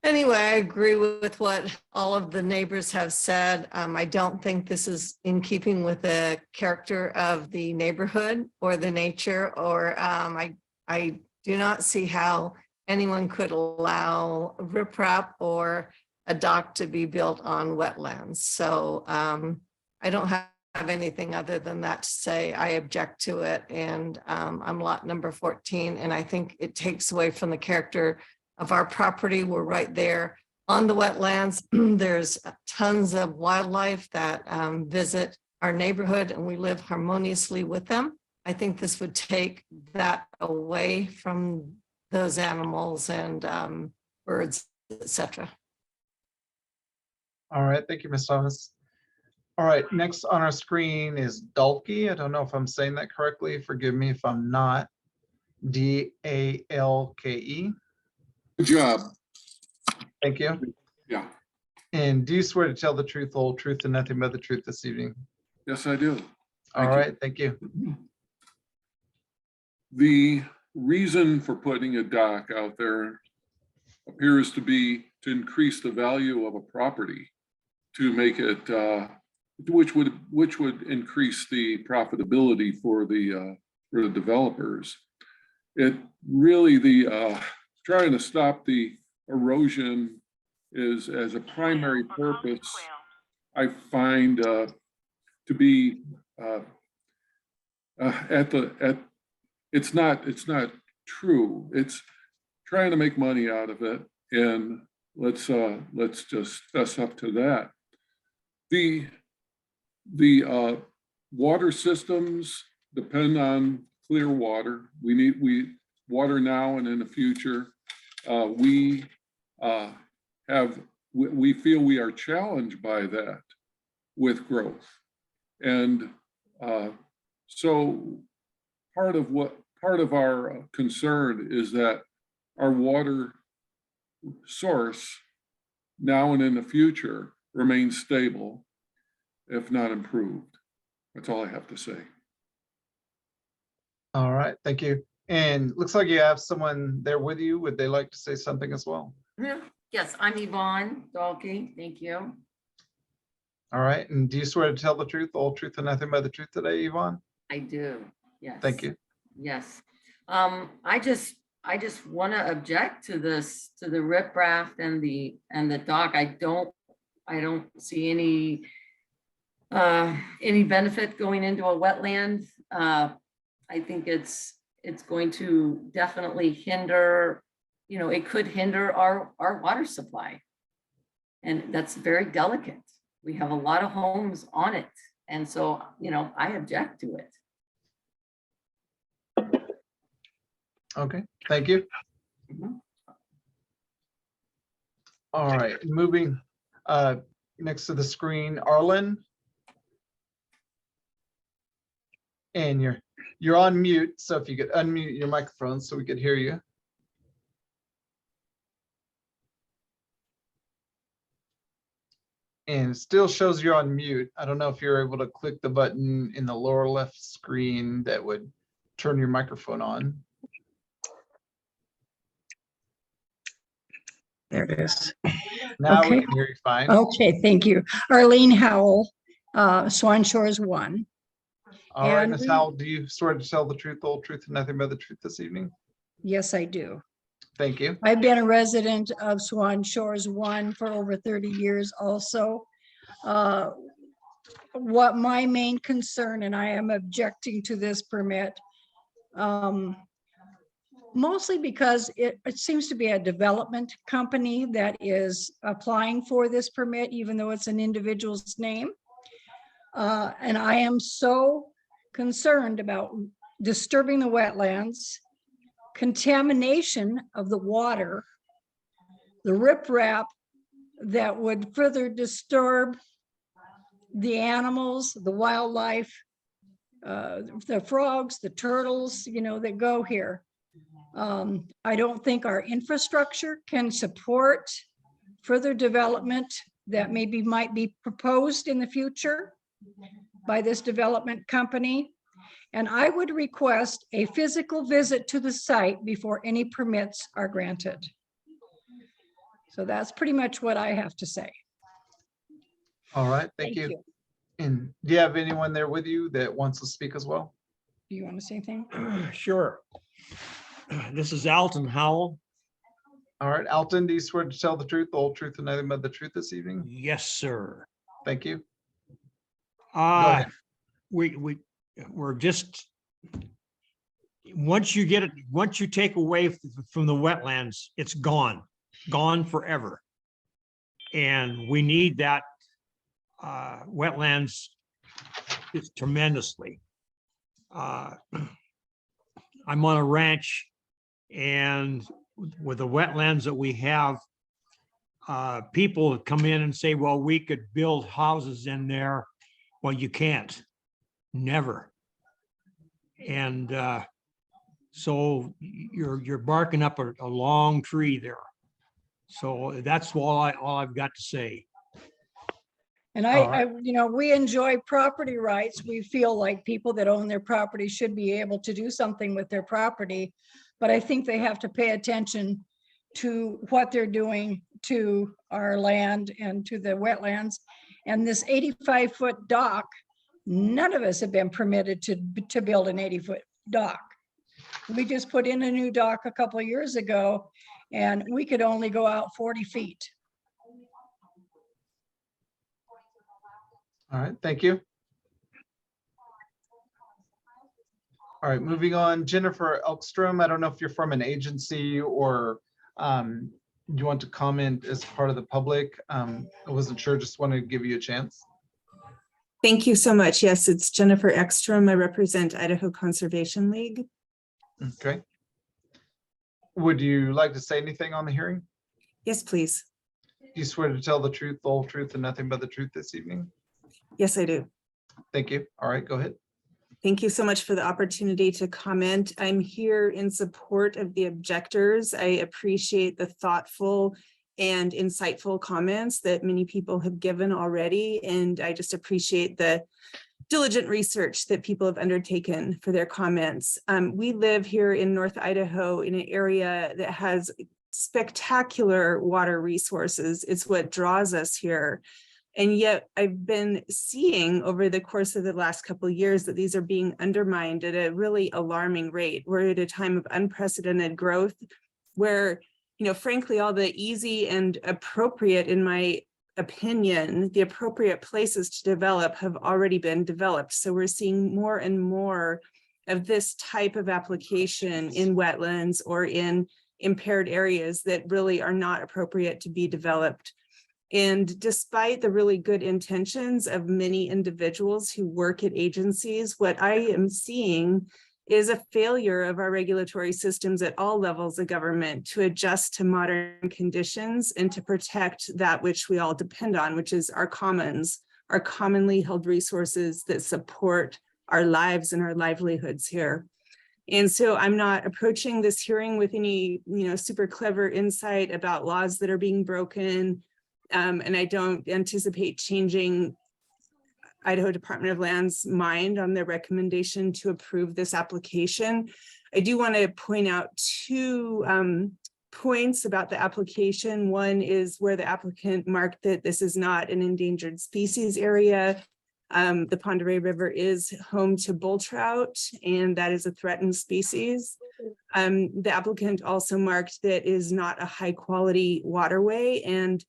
Anyway, I agree with what all of the neighbors have said. I don't think this is in keeping with the character of the neighborhood or the nature, or I do not see how anyone could allow riprap or a dock to be built on wetlands. So I don't have anything other than that to say. I object to it, and I'm lot number 14, and I think it takes away from the character of our property. We're right there on the wetlands. There's tons of wildlife that visit our neighborhood, and we live harmoniously with them. I think this would take that away from those animals and birds, etc. All right, thank you, Ms. Thomas. All right, next on our screen is Dalkey. I don't know if I'm saying that correctly. Forgive me if I'm not. D-A-L-K-E. Good job. Thank you. Yeah. And do you swear to tell the truth, the whole truth, and nothing but the truth this evening? Yes, I do. All right, thank you. The reason for putting a dock out there appears to be to increase the value of a property, to make it, which would increase the profitability for the developers. It really, trying to stop the erosion is, as a primary purpose, I find to be it's not true. It's trying to make money out of it, and let's just fess up to that. The water systems depend on clear water. We water now and in the future. We feel we are challenged by that with growth, and so part of our concern is that our water source now and in the future remains stable, if not improved. That's all I have to say. All right, thank you. And looks like you have someone there with you. Would they like to say something as well? Yes, I'm Yvonne Dalkey. Thank you. All right, and do you swear to tell the truth, the whole truth, and nothing but the truth today, Yvonne? I do. Yes. Thank you. Yes. I just want to object to this, to the riprap and the dock. I don't see any benefit going into a wetland. I think it's going to definitely hinder, it could hinder our water supply. And that's very delicate. We have a lot of homes on it. And so, I object to it. Okay, thank you. All right, moving next to the screen, Arlen. And you're on mute, so if you could unmute your microphone so we could hear you. And it still shows you're on mute. I don't know if you're able to click the button in the lower left screen that would turn your microphone on. There it is. Now Okay. we can hear you fine. Okay, thank you. Arlene Howell, Swan Shores 1. All right, And Ms. we- Howell, do you swear to tell the truth, the whole truth, and nothing but the truth this evening? Yes, I do. Thank you. I've been a resident of Swan Shores 1 for over 30 years also. What my main concern, and I am objecting to this permit, mostly because it seems to be a development company that is applying for this permit, even though it's an individual's name. And I am so concerned about disturbing the wetlands, contamination of the water, the riprap that would further disturb the animals, the wildlife, the frogs, the turtles, that go here. I don't think our infrastructure can support further development that might be proposed in the future by this development company. And I would request a physical visit to the site before any permits are granted. So that's pretty much what I have to say. All right, thank you. And do you have anyone there with you that wants to speak as well? Do you want to say anything? Sure. This is Alton Howell. All right, Alton, do you swear to tell the truth, the whole truth, and nothing but the truth this evening? Yes, sir. Thank you. Uh, we're just, once you get it, once you take away from the wetlands, it's gone forever. And we need that wetlands just tremendously. I'm on a ranch, and with the wetlands that we have, people come in and say, well, we could build houses in there. Well, you can't, never. And so you're barking up a long tree there. So that's all I've got to say. And we enjoy property rights. We feel like people that own their property should be able to do something with their property. But I think they have to pay attention to what they're doing to our land and to the wetlands. And this 85-foot dock, none of us have been permitted to build an 80-foot dock. We just put in a new dock a couple of years ago, and we could only go out 40 feet. All right, thank you. All right, moving on, Jennifer Elkstrom. I don't know if you're from an agency or you want to comment as part of the public. I wasn't sure, just wanted to give you a chance. Thank you so much. Yes, it's Jennifer Ekstrom. I represent Idaho Conservation League. Okay. Would you like to say anything on the hearing? Yes, please. Do you swear to tell the truth, the whole truth, and nothing but the truth this evening? Yes, I do. Thank you. All right, go ahead. Thank you so much for the opportunity to comment. I'm here in support of the objectors. I appreciate the thoughtful and insightful comments that many people have given already. And I just appreciate the diligent research that people have undertaken for their comments. We live here in North Idaho in an area that has spectacular water resources. It's what draws us here. And yet I've been seeing over the course of the last couple of years that these are being undermined at a really alarming rate. We're at a time of unprecedented growth where, frankly, all the easy and appropriate, in my opinion, the appropriate places to develop have already been developed. So we're seeing more and more of this type of application in wetlands or in impaired areas that really are not appropriate to be developed. And despite the really good intentions of many individuals who work at agencies, what I am seeing is a failure of our regulatory systems at all levels of government to adjust to modern conditions and to protect that which we all depend on, which is our commons, our commonly held resources that support our lives and our livelihoods here. And so I'm not approaching this hearing with any, super clever insight about laws that are being broken. And I don't anticipate changing Idaho Department of Land's mind on their recommendation to approve this application. I do want to point out two points about the application. One is where the applicant marked that this is not an endangered species area. The Pend Oreille River is home to bull trout, and that is a threatened species. The applicant also marked that is not a high quality waterway, and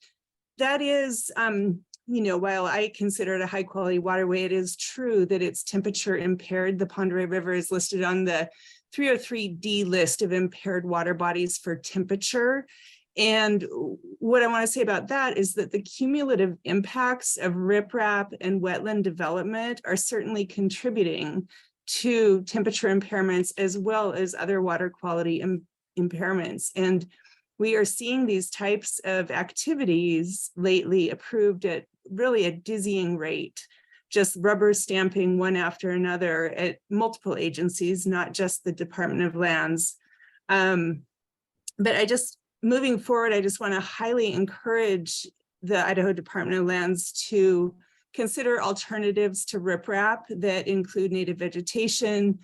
that is, while I consider it a high quality waterway, it is true that it's temperature impaired. The Pend Oreille River is listed on the 303D list of impaired water bodies for temperature. And what I want to say about that is that the cumulative impacts of riprap and wetland development are certainly contributing to temperature impairments as well as other water quality impairments. And we are seeing these types of activities lately approved at really a dizzying rate, just rubber stamping one after another at multiple agencies, not just the Department of Lands. But moving forward, I just want to highly encourage the Idaho Department of Lands to consider alternatives to riprap that include native vegetation,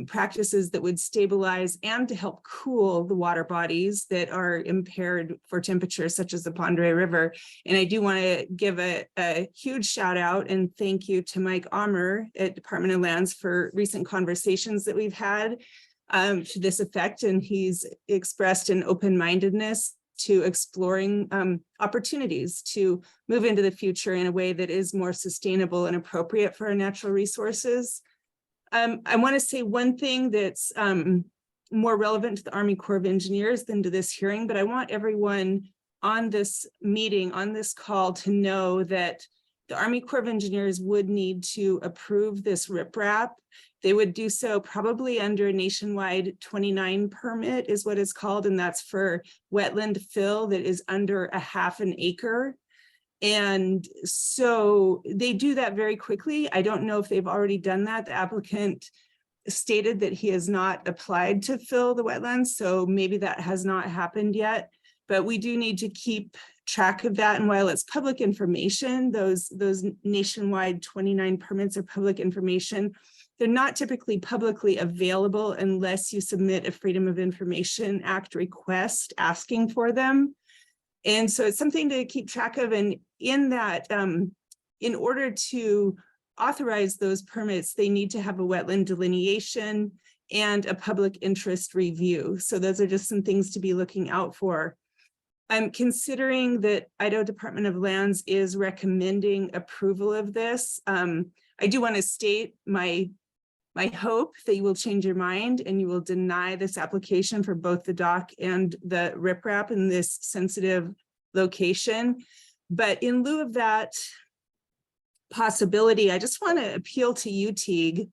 practices that would stabilize and to help cool the water bodies that are impaired for temperature, such as the Pend Oreille River. And I do want to give a huge shout out and thank you to Mike Ammer at Department of Lands for recent conversations that we've had. to this effect, and he's expressed an open-mindedness to exploring opportunities to move into the future in a way that is more sustainable and appropriate for our natural resources. I want to say one thing that's more relevant to the Army Corps of Engineers than to this hearing, but I want everyone on this meeting, on this call, to know that the Army Corps of Engineers would need to approve this riprap. They would do so probably under a nationwide 29 permit is what it's called, and that's for wetland fill that is under a half an acre. And so they do that very quickly. I don't know if they've already done that. The applicant stated that he has not applied to fill the wetlands, so maybe that has not happened yet. But we do need to keep track of that. And while it's public information, those nationwide 29 permits are public information. They're not typically publicly available unless you submit a Freedom of Information Act request asking for them. And so it's something to keep track of. And in that, in order to authorize those permits, they need to have a wetland delineation and a public interest review. So those are just some things to be looking out for. I'm considering that Idaho Department of Lands is recommending approval of this. I do want to state my hope that you will change your mind and you will deny this application for both the dock and the riprap in this sensitive location. But in lieu of that possibility, I just want to appeal to you, Teague.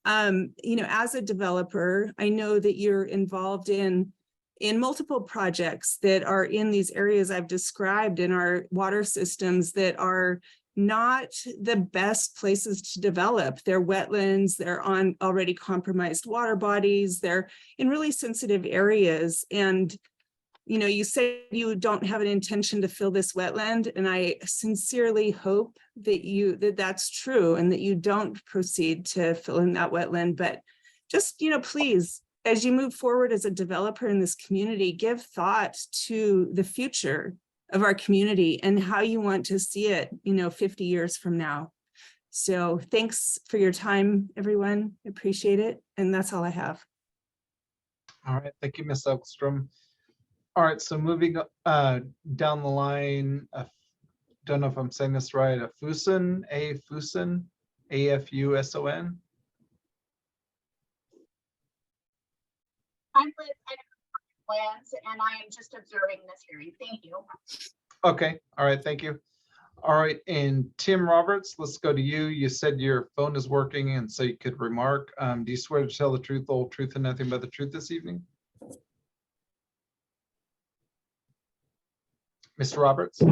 You know, as a developer, I know that you're involved in multiple projects that are in these areas I've described in our water systems that are not the best places to develop. They're wetlands, they're on already compromised water bodies, they're in really sensitive areas. And, you know, you say you don't have an intention to fill this wetland, and I sincerely hope that that's true and that you don't proceed to fill in that wetland. But just, you know, please, as you move forward as a developer in this community, give thought to the future of our community and how you want to see it, you know, 50 years from now. So thanks for your time, everyone. Appreciate it. And that's all I have. All right, thank you, Ms. Elkstrom. All right, so moving down the line, don't know if I'm saying this right, Afuson, Afuson, A-F-U-S-O-N. I'm with Lands, and I am just observing this hearing. Thank you. Okay, all right, thank you. All right, and Tim Roberts, let's go to you. You said your phone is working and so you could remark. Do you swear to tell the truth, the whole truth, and nothing but the truth this evening? Mr. Roberts?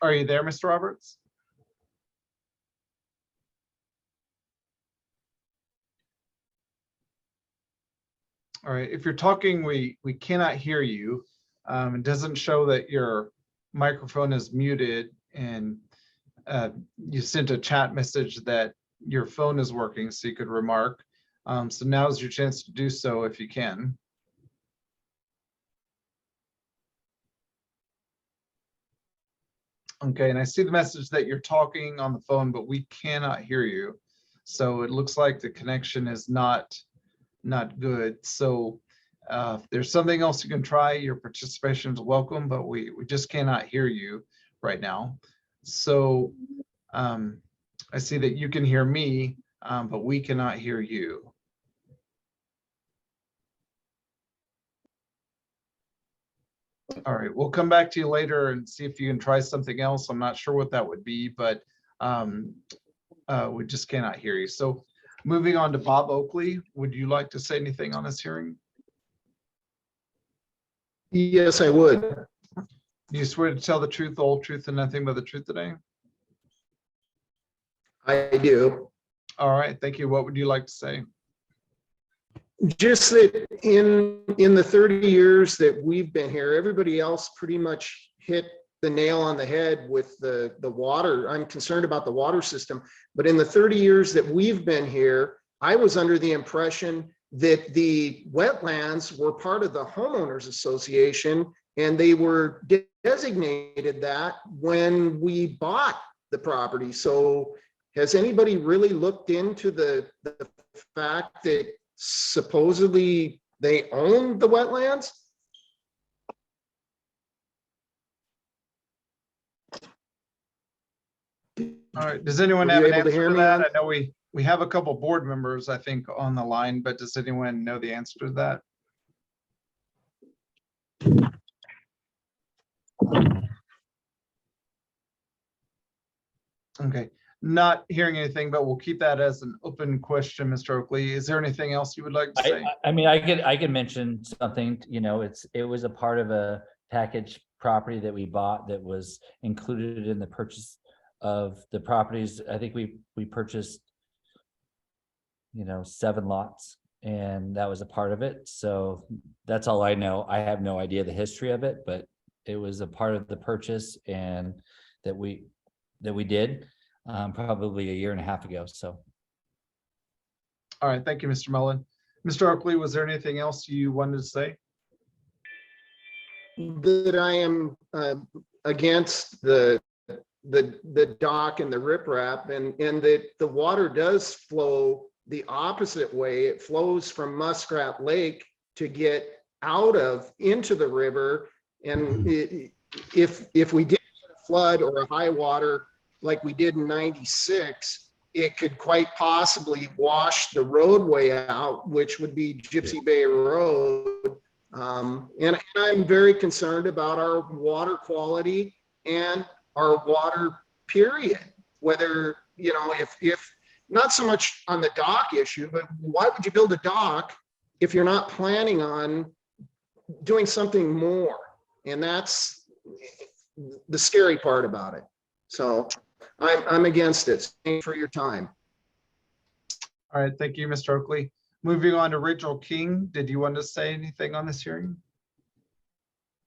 Are you there, Mr. Roberts? All right, if you're talking, we cannot hear you. It doesn't show that your microphone is muted, and you sent a chat message that your phone is working so you could remark. So now is your chance to do so if you can. Okay, and I see the message that you're talking on the phone, but we cannot hear you. So it looks like the connection is not good. So if there's something else you can try, your participation is welcome, but we just cannot hear you right now. So I see that you can hear me, but we cannot hear you. All right, we'll come back to you later and see if you can try something else. I'm not sure what that would be, but we just cannot hear you. So moving on to Bob Oakley, would you like to say anything on this hearing? Yes, I would. Do you swear to tell the truth, the whole truth, and nothing but the truth today? I do. All right, thank you. What would you like to say? Just that in the 30 years that we've been here, everybody else pretty much hit the nail on the head with the water. I'm concerned about the water system, but in the 30 years that we've been here, I was under the impression that the wetlands were part of the homeowners association, and they were designated that when we bought the property. So has anybody really looked into the fact that supposedly they own the wetlands? All right, does anyone Were have you an able to answer hear to me that? on- I know we have a couple board members, I think, on the line, but does anyone know the answer to that? Okay, not hearing anything, but we'll keep that as an open question, Mr. Oakley. Is there anything else you would like to say? I mean, I could mention something, you know, it was a part of a package property that we bought that was included in the purchase of the properties. I think we purchased, you know, 7 lots, and that was a part of it. So that's all I know. I have no idea the history of it, but it was a part of the purchase and that we did probably a year and a half ago. So. All right, thank you, Mr. Mullen. Mr. Oakley, was there anything else you wanted to say? That I am against the dock and the riprap, and that the water does flow the opposite way. It flows from Muskrat Lake to get out of into the river. And if we did a flood or a high water like we did in '96, it could quite possibly wash the roadway out, which would be Gypsy Bay Road. And I'm very concerned about our water quality and our water period. Whether, you know, if not so much on the dock issue, but why would you build a dock if you're not planning on doing something more? And that's the scary part about it. So I'm against it. Thanks for your time. All right, thank you, Mr. Oakley. Moving on to Rachel King. Did you want to say anything on this hearing?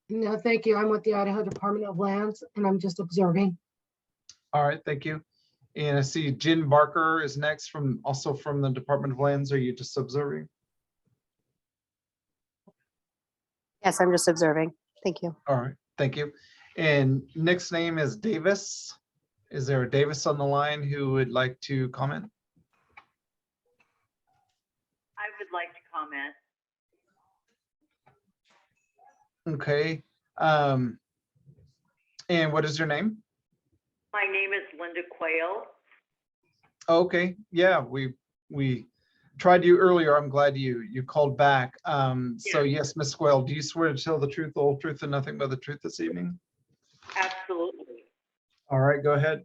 No, thank you. I'm with the Idaho Department of Lands and I'm just observing. All right, thank you. And I see Jen Barker is next, also from the Department of Lands. Are you just observing? Yes, I'm just observing. Thank you. All right, thank you. And next name is Davis. Is there a Davis on the line who would like to comment? I would like to comment. Okay. And what is your name? My name is Linda Quayle. Okay, yeah, we tried you earlier. I'm glad you called back. So yes, Ms. Quayle, do you swear to tell the truth, the whole truth, and nothing but the truth this evening? Absolutely. All right, go ahead.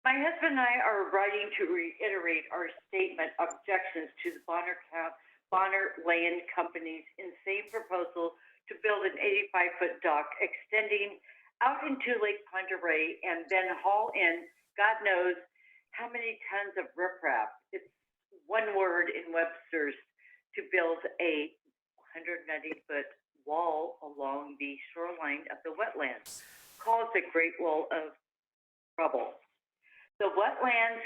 My husband and I are writing to reiterate our statement objections to the Bonner Land Company's insane proposal to build an 85-foot dock extending out into Lake Pend Oreille and then haul in God knows how many tons of riprap. It's one word in Webster's to build a 190-foot wall along the shoreline of the wetlands, called the Great Wall of Trouble. The wetlands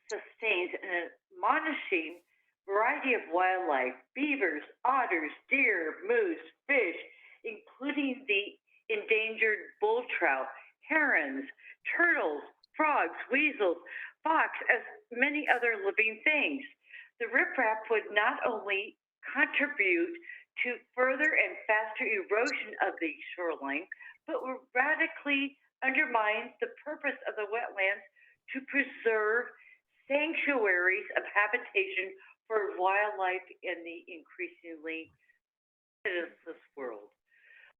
sustains an admonishing variety of wildlife: beavers, otters, deer, moose, fish, including the endangered bull trout, herons, turtles, frogs, weasels, fox, as many other living things. The riprap would not only contribute to further and faster erosion of the shoreline, but would radically undermine the purpose of the wetlands to preserve sanctuaries of habitation for wildlife in the increasingly pitiless world.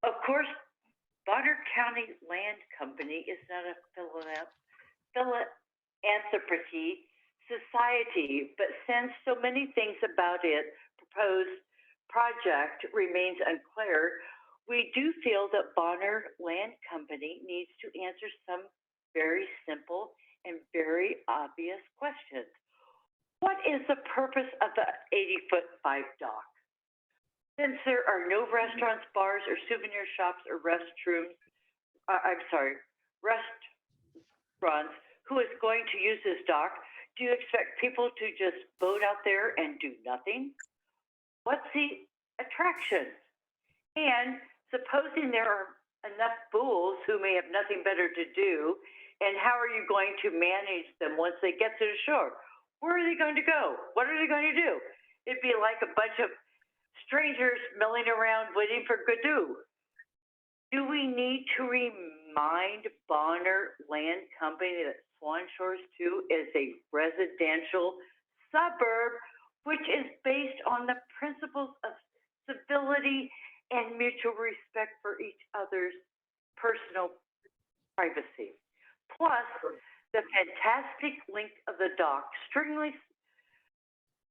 Of course, Bonner County Land Company is not a philanthropy society, but since so many things about its proposed project remains unclear, we do feel that Bonner Land Company needs to answer some very simple and very obvious questions. What is the purpose of the 80-foot 5 dock? Since there are no restaurants, bars, or souvenir shops or restaurants, who is going to use this dock? Do you expect people to just boat out there and do nothing? What's the attraction? And supposing there are enough fools who may have nothing better to do, And how are you going to manage them once they get to the shore? Where are they going to go? What are they going to do? It'd be like a bunch of strangers milling around waiting for Godot. Do we need to remind Bonner Land Company that Swan Shores 2 is a residential suburb, which is based on the principles of civility and mutual respect for each other's personal privacy? Plus, the fantastic length of the dock strongly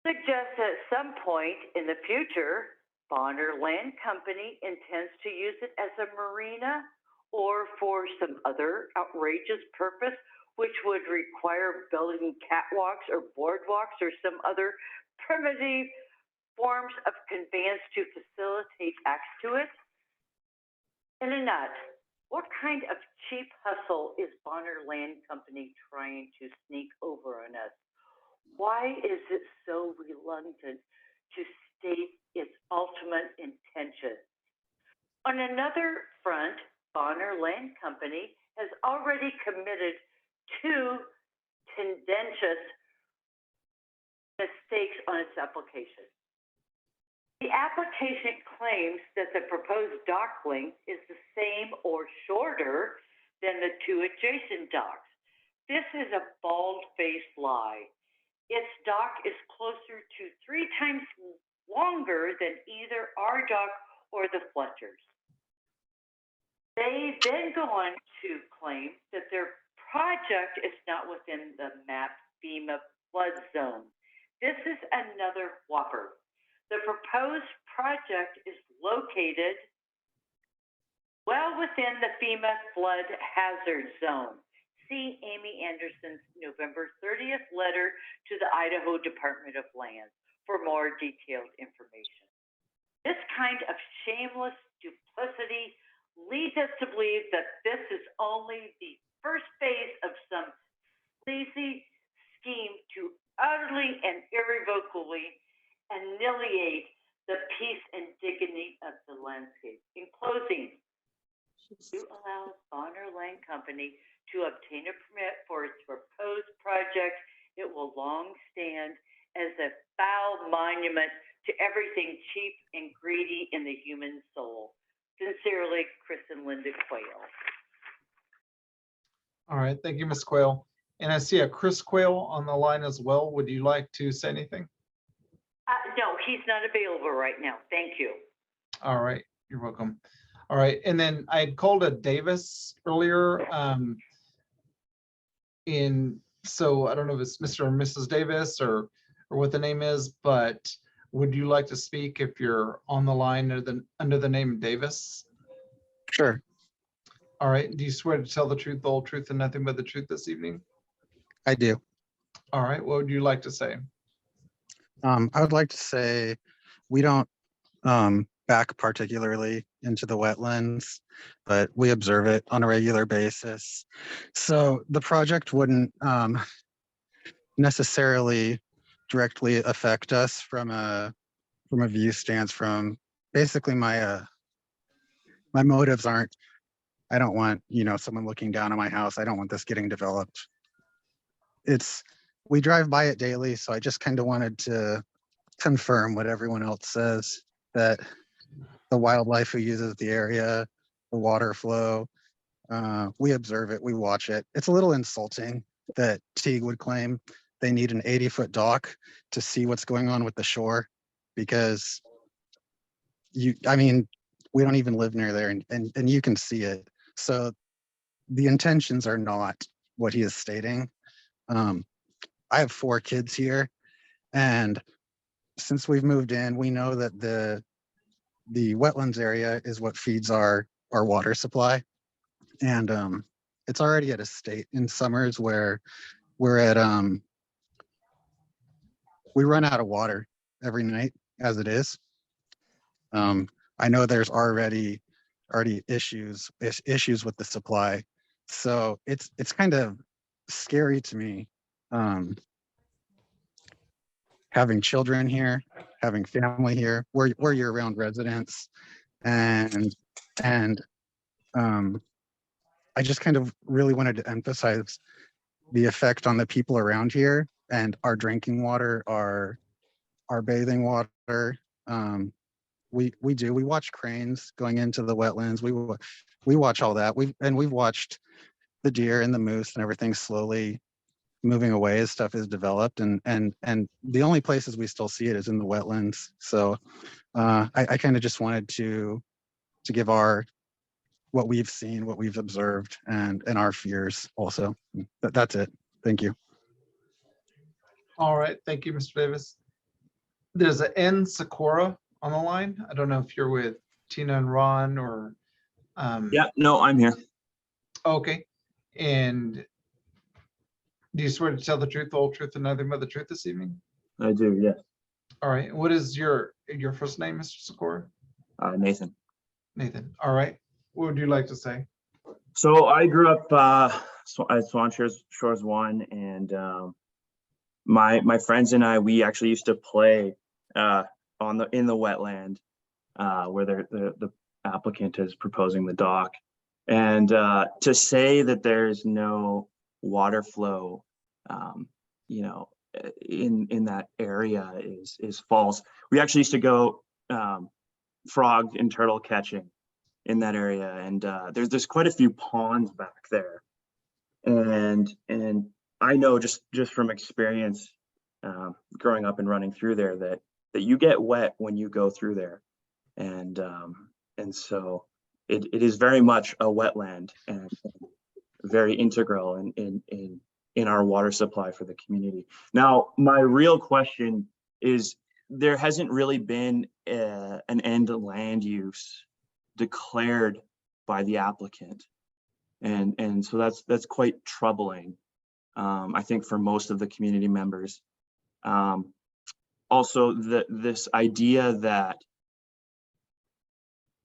suggests that at some point in the future, Bonner Land Company intends to use it as a marina or for some other outrageous purpose, which would require building catwalks or boardwalks or some other primitive forms of conveyance to facilitate access to it. In a nut, what kind of cheap hustle is Bonner Land Company trying to sneak over on us? Why is it so reluctant to state its ultimate intention? On another front, Bonner Land Company has already committed 2 tendentious mistakes on its application. The application claims that the proposed dock length is the same or shorter than the 2 adjacent docks. This is a bald-faced lie. Its dock is closer to 3 times longer than either our dock or the Fletchers. They then go on to claim that their project is not within the mapped FEMA flood zone. This is another whopper. The proposed project is located well within the FEMA flood hazard zone. See Amy Anderson's November 30th letter to the Idaho Department of Lands for more detailed information. This kind of shameless duplicity leads us to believe that this is only the first phase of some sleazy scheme to utterly and irrevocably annihilate the peace and dignity of the landscape. In closing, you allow Bonner Land Company to obtain a permit for its proposed project, it will long stand as a foul monument to everything cheap and greedy in the human soul. Sincerely, Chris and Linda Quayle. All right, thank you, Ms. Quayle. And I see a Chris Quayle on the line as well. Would you like to say anything? No, he's not available right now. Thank you. All right, you're welcome. All right, and then I had called a Davis earlier. So I don't know if it's Mr. or Mrs. Davis or what the name is, but would you like to speak if you're on the line under the name Davis? Sure. All right, do you swear to tell the truth, the whole truth, and nothing but the truth this evening? I do. All right, what would you like to say? I would like to say we don't back particularly into the wetlands, but we observe it on a regular basis. So the project wouldn't necessarily directly affect us from a view stance. From basically my motives aren't, I don't want, someone looking down on my house. I don't want this getting developed. We drive by it daily, so I just kind of wanted to confirm what everyone else says, that the wildlife who uses the area, the water flow, we observe it, we watch it. It's a little insulting that Teague would claim they need an 80-foot dock to see what's going on with the shore, because we don't even live near there, and you can see it. So the intentions are not what he is stating. I have 4 kids here, and since we've moved in, we know that the wetlands area is what feeds our water supply. And it's already at a state in summers where we're at, we run out of water every night as it is. I know there's already issues with the supply. So it's kind of scary to me, having children here, having family here. We're year-round residents, and I I just kind of really wanted to emphasize the effect on the people around here and our drinking water, our bathing water. We watch cranes going into the wetlands. We watch all that. We've watched the deer and the moose and everything slowly moving away as stuff is developed, and the only places we still see it is in the wetlands. So I kind of just wanted to give what we've seen, what we've observed, and our fears also. That's it. Thank you. All right, thank you, Mr. Davis. There's an N Sakura on the line. I don't know if you're with Tina and Ron or. Yeah, no, I'm here. Okay, and do you swear to tell the truth, the whole truth, and nothing but the truth this evening? I do, yes. All right, what is your first name, Mr. Sakura? Nathan. Nathan, all right. What would you like to say? So I grew up at Swan Shores 1, and my friends and I, we actually used to play in the wetland where the applicant is proposing the dock. And to say that there's no water flow, in that area is false. We actually used to go frog and turtle catching in that area, and there's quite a few ponds back there, and I know just from experience growing up and running through there that you get wet when you go through there, and so it is very much a wetland and very integral in our water supply for the community. Now, my real question is, there hasn't really been an end land use declared by the applicant, and so that's quite troubling, I think, for most of the community members. Also, this idea that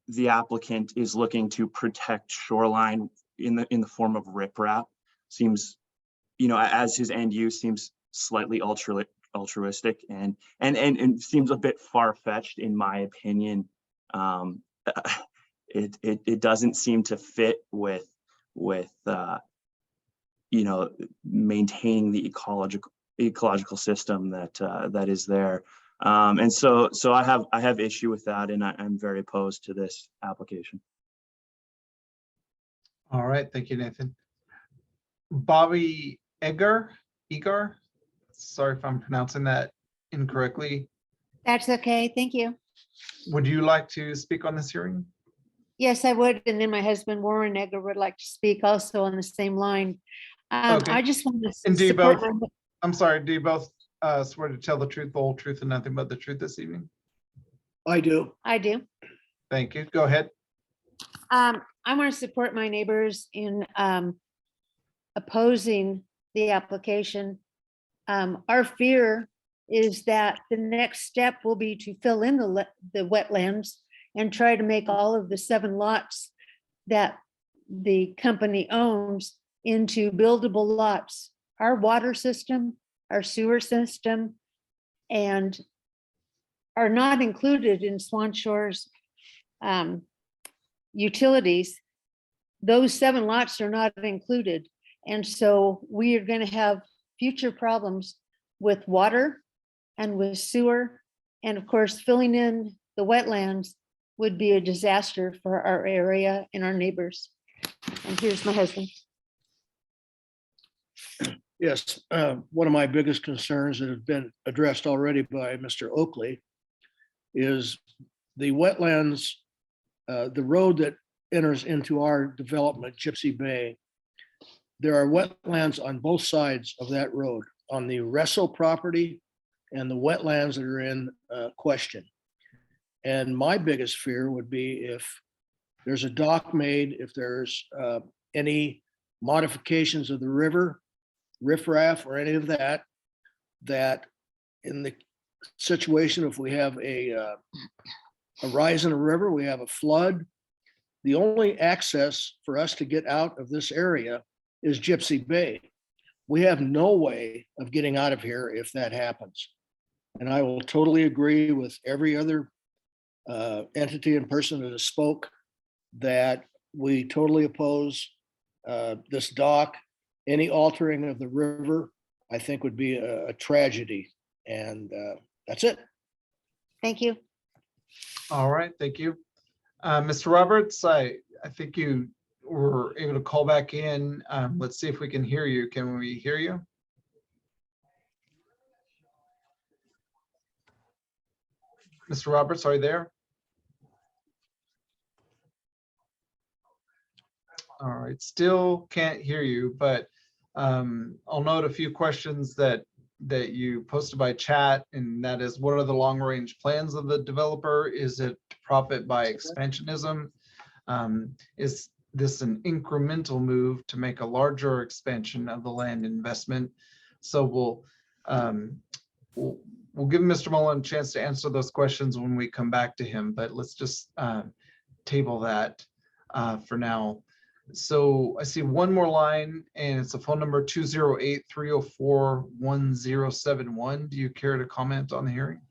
the applicant is looking to protect shoreline in the form of riprap seems, as his end use, seems slightly altruistic and seems a bit far-fetched, in my opinion. It doesn't seem to fit with maintaining the ecological system that is there. And so I have issue with that, and I'm very opposed to this application. All right, thank you, Nathan. Bobby Egar, sorry if I'm pronouncing that incorrectly. That's okay, thank you. Would you like to speak on this hearing? Yes, I would, and then my husband Warren Egger would like to speak also on the same line. Okay. I just want to And do you support both, I'm sorry, do you both swear to tell the truth, the whole truth, and nothing but the truth this evening? I do. I do. Thank you. Go ahead. I want to support my neighbors in opposing the application. Our fear is that the next step will be to fill in the wetlands and try to make all of the 7 lots that the company owns into buildable lots. Our water system, our sewer system, and are not included in Swan Shores utilities. Those 7 lots are not included. And so we are going to have future problems with water and with sewer. And of course, filling in the wetlands would be a disaster for our area and our neighbors. And here's my husband. Yes, one of my biggest concerns that have been addressed already by Mr. Oakley is the wetlands, the road that enters into our development, Gypsy Bay. There are wetlands on both sides of that road, on the Russell property and the wetlands that are in question. And my biggest fear would be if there's a dock made, if there's any modifications of the river, riffraff or any of that, that in the situation, if we have a rise in a river, we have a flood, the only access for us to get out of this area is Gypsy Bay. We have no way of getting out of here if that happens. And I will totally agree with every other entity and person that has spoke that we totally oppose this dock, any altering of the river, I think would be a tragedy. And that's it. Thank you. All right, thank you. Mr. Roberts, I think you were able to call back in. Let's see if we can hear you. Can we hear you? Mr. Roberts, are you there? All right, still can't hear you, but I'll note a few questions that you posted by chat, and that is, what are the long-range plans of the developer? Is it profit by expansionism? Is this an incremental move to make a larger expansion of the land investment? So we'll give Mr. Mullen a chance to answer those questions when we come back to him, but let's just table that for now. So I see one more line, and it's a phone number 208-304-1071. Do you care to comment on the hearing?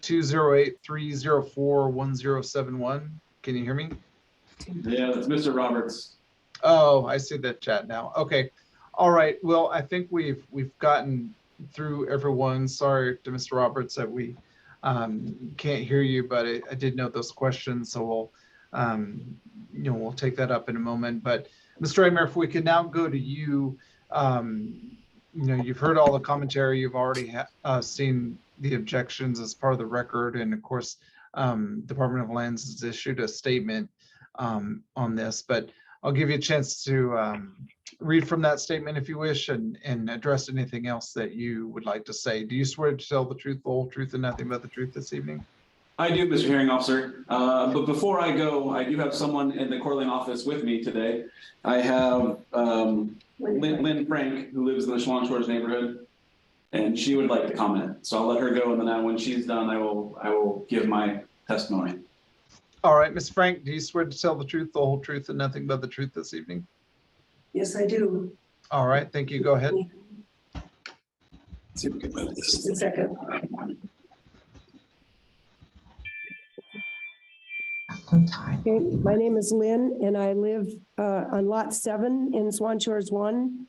(208-304-1071). Can you hear me? Yeah, that's Mr. Roberts. Oh, I see the chat now. Okay. All right. Well, I think we've gotten through everyone. Sorry to Mr. Roberts that we can't hear you, but I did note those questions, so we'll take that up in a moment. But Mr. Raymer, if we can now go to you, you've heard all the commentary. You've already seen the objections as part of the record, and of course, Department of Lands has issued a statement on this. But I'll give you a chance to read from that statement if you wish, and address anything else that you would like to say. Do you swear to tell the truth, the whole truth, and nothing but the truth this evening? I do, Mr. Hearing Officer. But before I go, I do have someone in the Coeur d'Alene office with me today. I have Lynn Frank, who lives in the Swan Shores neighborhood, and she would like to comment. So I'll let her go, and then when she's done, I will give my testimony. All right, Ms. Frank, do you swear to tell the truth, the whole truth, and nothing but the truth this evening? Yes, I do. All right, thank you. Go ahead. See if we can move this. Just a second. Okay, my name is Lynn, and I live on Lot 7 in Swan Shores 1.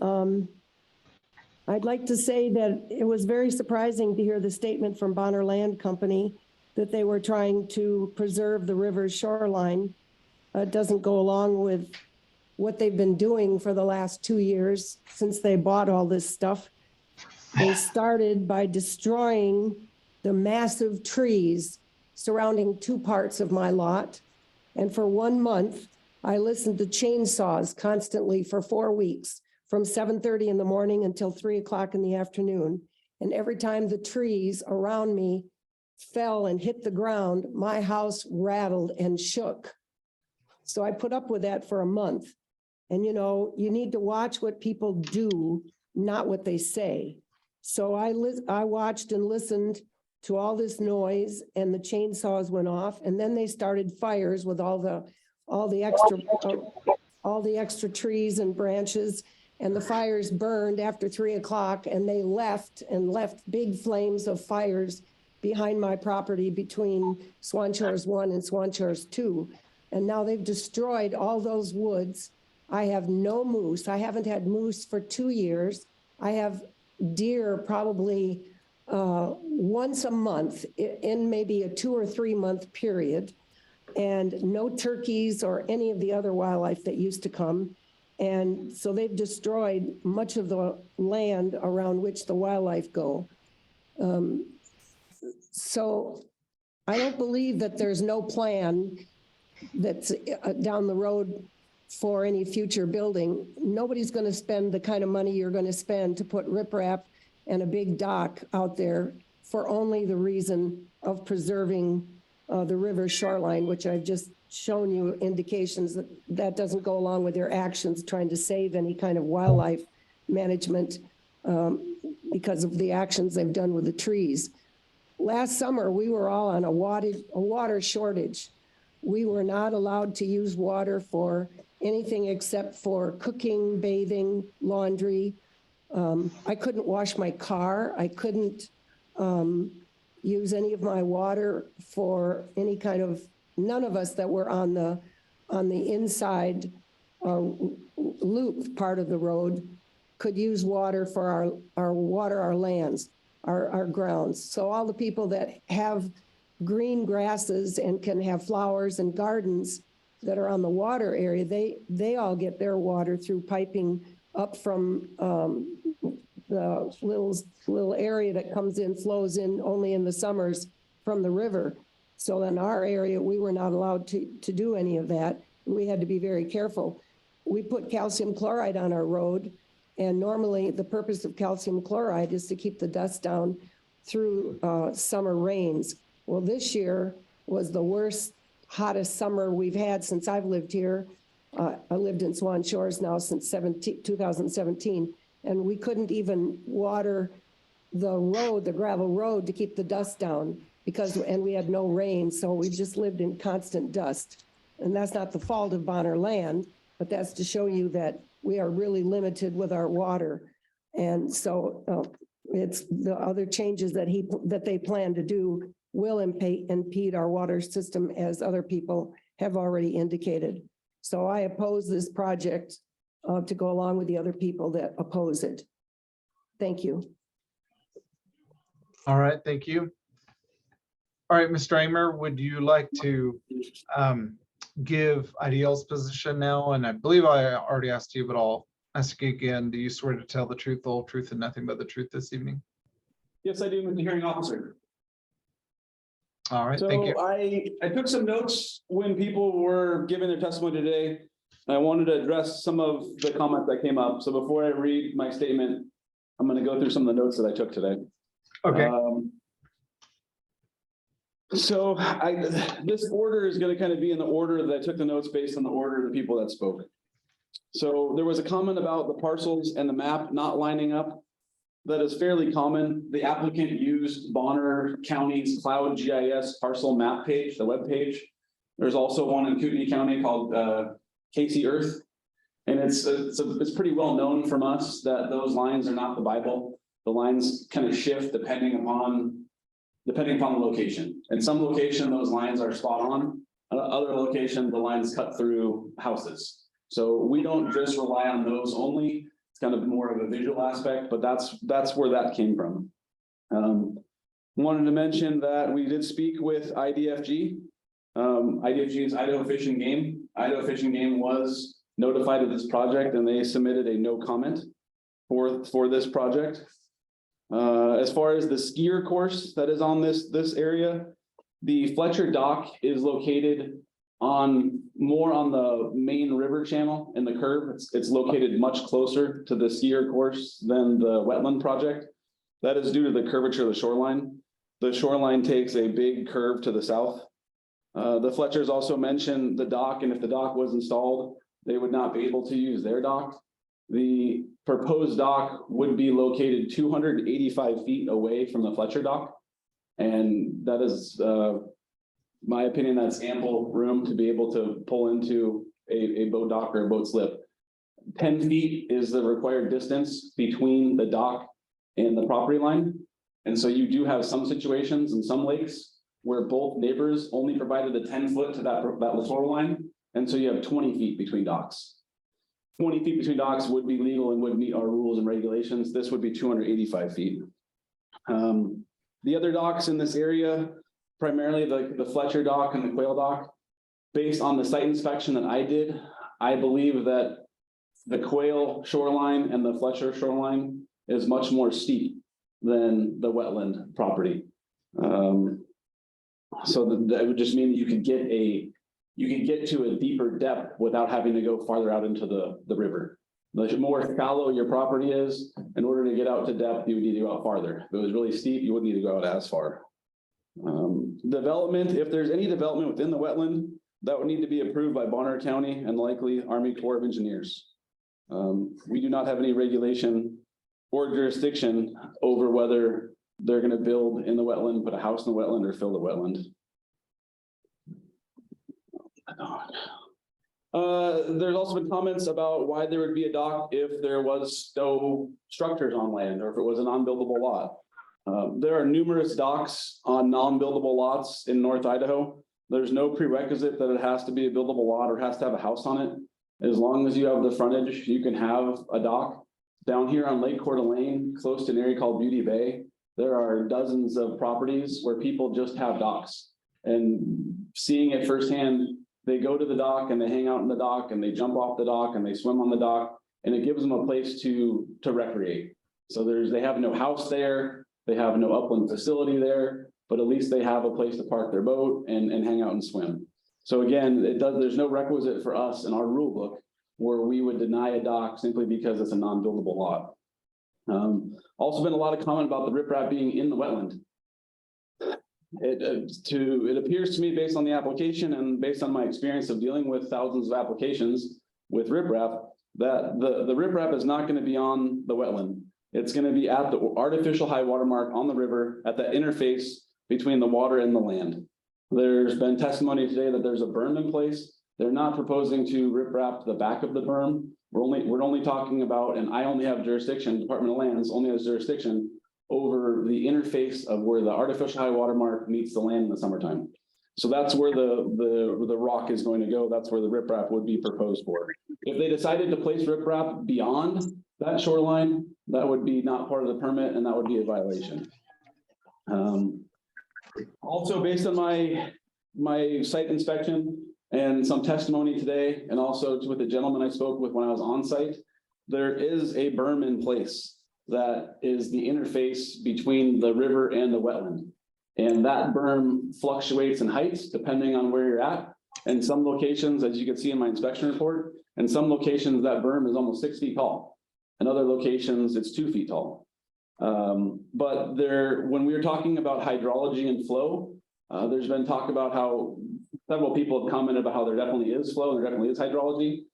I'd like to say that it was very surprising to hear the statement from Bonner Land Company that they were trying to preserve the river's shoreline. It doesn't go along with what they've been doing for the last 2 years since they bought all this stuff. They started by destroying the massive trees surrounding 2 parts of my lot. And for 1 month, I listened to chainsaws constantly for 4 weeks, from 7:30 in the morning until 3 o'clock in the afternoon. And every time the trees around me fell and hit the ground, my house rattled and shook. So I put up with that for a month. And you need to watch what people do, not what they say. So I watched and listened to all this noise, and the chainsaws went off, and then they started fires with all the extra trees and branches, and the fires burned after 3 o'clock, and they left big flames of fires behind my property between Swan Shores 1 and Swan Shores 2. And now they've destroyed all those woods. I have no moose. I haven't had moose for 2 years. I have deer probably once a month in maybe a 2 or 3 month period, and no turkeys or any of the other wildlife that used to come. And so they've destroyed much of the land around which the wildlife go. So I don't believe that there's no plan that's down the road for any future building. Nobody's going to spend the kind of money you're going to spend to put riprap and a big dock out there for only the reason of preserving the river shoreline, which I've just shown you indications that doesn't go along with their actions trying to save any kind of wildlife management because of the actions they've done with the trees. Last summer, we were all on a water shortage. We were not allowed to use water for anything except for cooking, bathing, laundry. I couldn't wash my car. I couldn't use any of my water for any kind of, none of us that were on the inside loop part of the road could use water for our lands, our grounds. So all the people that have green grasses and can have flowers and gardens that are on the water area, they all get their water through piping up from the little area that comes in, flows in only in the summers from the river. So in our area, we were not allowed to do any of that. We had to be very careful. We put calcium chloride on our road, and normally the purpose of calcium chloride is to keep the dust down through summer rains. Well, this year was the worst, hottest summer we've had since I've lived here. I lived in Swan Shores now since 2017, and we couldn't even water the road, the gravel road, to keep the dust down and we had no rain, so we just lived in constant dust. And that's not the fault of Bonner Land, but that's to show you that we are really limited with our water. And so it's the other changes that they plan to do will impede our water system, as other people have already indicated. So I oppose this project to go along with the other people that oppose it. Thank you. All right, thank you. All right, Mr. Amer, would you like to give Ideal's position now? And I believe I already asked you, but I'll ask you again. Do you swear to tell the truth, the whole truth, and nothing but the truth this evening? Yes, I do, Mr. Hearing Officer. All right, thank you. I took some notes when people were giving their testimony today. I wanted to address some of the comments that came up. So before I read my statement, I'm going to go through some of the notes that I took today. Okay. So this order is going to kind of be in the order that I took the notes based on the order of the people that spoke. So there was a comment about the parcels and the map not lining up. That is fairly common. The applicant used Bonner County's Cloud GIS parcel map page, the web page. There's also one in Kootenai County called Casey Earth. And it's pretty well known from us that those lines are not the Bible. The lines kind of shift depending upon the location. In some location, those lines are spot on. Other locations, the lines cut through houses. So we don't just rely on those only. It's kind of more of a visual aspect, but that's where that came from. Wanted to mention that we did speak with IDFG. IDFG is Idaho Fish and Game. Idaho Fish and Game was notified of this project, and they submitted a no comment for this project. As far as the skier course that is on this area, the Fletcher Dock is located more on the main river channel in the curve. It's located much closer to the skier course than the wetland project. That is due to the curvature of the shoreline. The shoreline takes a big curve to the south. The Fletchers also mentioned the dock, and if the dock was installed, they would not be able to use their dock. The proposed dock would be located 285 feet away from the Fletcher dock. And that is, my opinion, that's ample room to be able to pull into a boat dock or a boat slip. 10 feet is the required distance between the dock and the property line. And so you do have some situations in some lakes where both neighbors only provided the 10 foot to that littoral line. And so you have 20 feet between docks. 20 feet between docks would be legal and would meet our rules and regulations. This would be 285 feet. The other docks in this area, primarily the Fletcher dock and the Quail dock, based on the site inspection that I did, I believe that the Quail shoreline and the Fletcher shoreline is much more steep than the wetland property. So that would just mean that you could get to a deeper depth without having to go farther out into the river. The more shallow your property is, in order to get out to depth, you would need to go out farther. If it was really steep, you wouldn't need to go out as far. Development, if there's any development within the wetland, that would need to be approved by Bonner County and likely Army Corps of Engineers. We do not have any regulation or jurisdiction over whether they're going to build in the wetland, put a house in the wetland, or fill the wetland. There's also been comments about why there would be a dock if there was no structures on land or if it was an unbuildable lot. There are numerous docks on non-buildable lots in North Idaho. There's no prerequisite that it has to be a buildable lot or has to have a house on it. As long as you have the frontage, you can have a dock. Down here on Lake Coeur d'Alene, close to an area called Beauty Bay, there are dozens of properties where people just have docks. And seeing it firsthand, they go to the dock and they hang out in the dock and they jump off the dock and they swim on the dock, and it gives them a place to recreate. So they have no house there, they have no upland facility there, but at least they have a place to park their boat and hang out and swim. So again, there's no requisite for us in our rule book where we would deny a dock simply because it's a non-buildable lot. Also been a lot of comment about the riprap being in the wetland. It appears to me, based on the application and based on my experience of dealing with thousands of applications with riprap, that the riprap is not going to be on the wetland. It's going to be at the artificial high water mark on the river at that interface between the water and the land. There's been testimony today that there's a berm in place. They're not proposing to riprap the back of the berm. We're only talking about, and I only have jurisdiction, Department of Lands only has jurisdiction over the interface of where the artificial high water mark meets the land in the summertime. So that's where the rock is going to go. That's where the riprap would be proposed for. If they decided to place riprap beyond that shoreline, that would be not part of the permit and that would be a violation. Also, based on my site inspection and some testimony today, and also with the gentleman I spoke with when I was on site, there is a berm in place that is the interface between the river and the wetland. And that berm fluctuates in height depending on where you're at. And some locations, as you can see in my inspection report, in some locations that berm is almost 6 feet tall. In other locations, it's 2 feet tall. But when we were talking about hydrology and flow, there's been talk about how several people have commented about how there definitely is flow and there definitely is hydrology.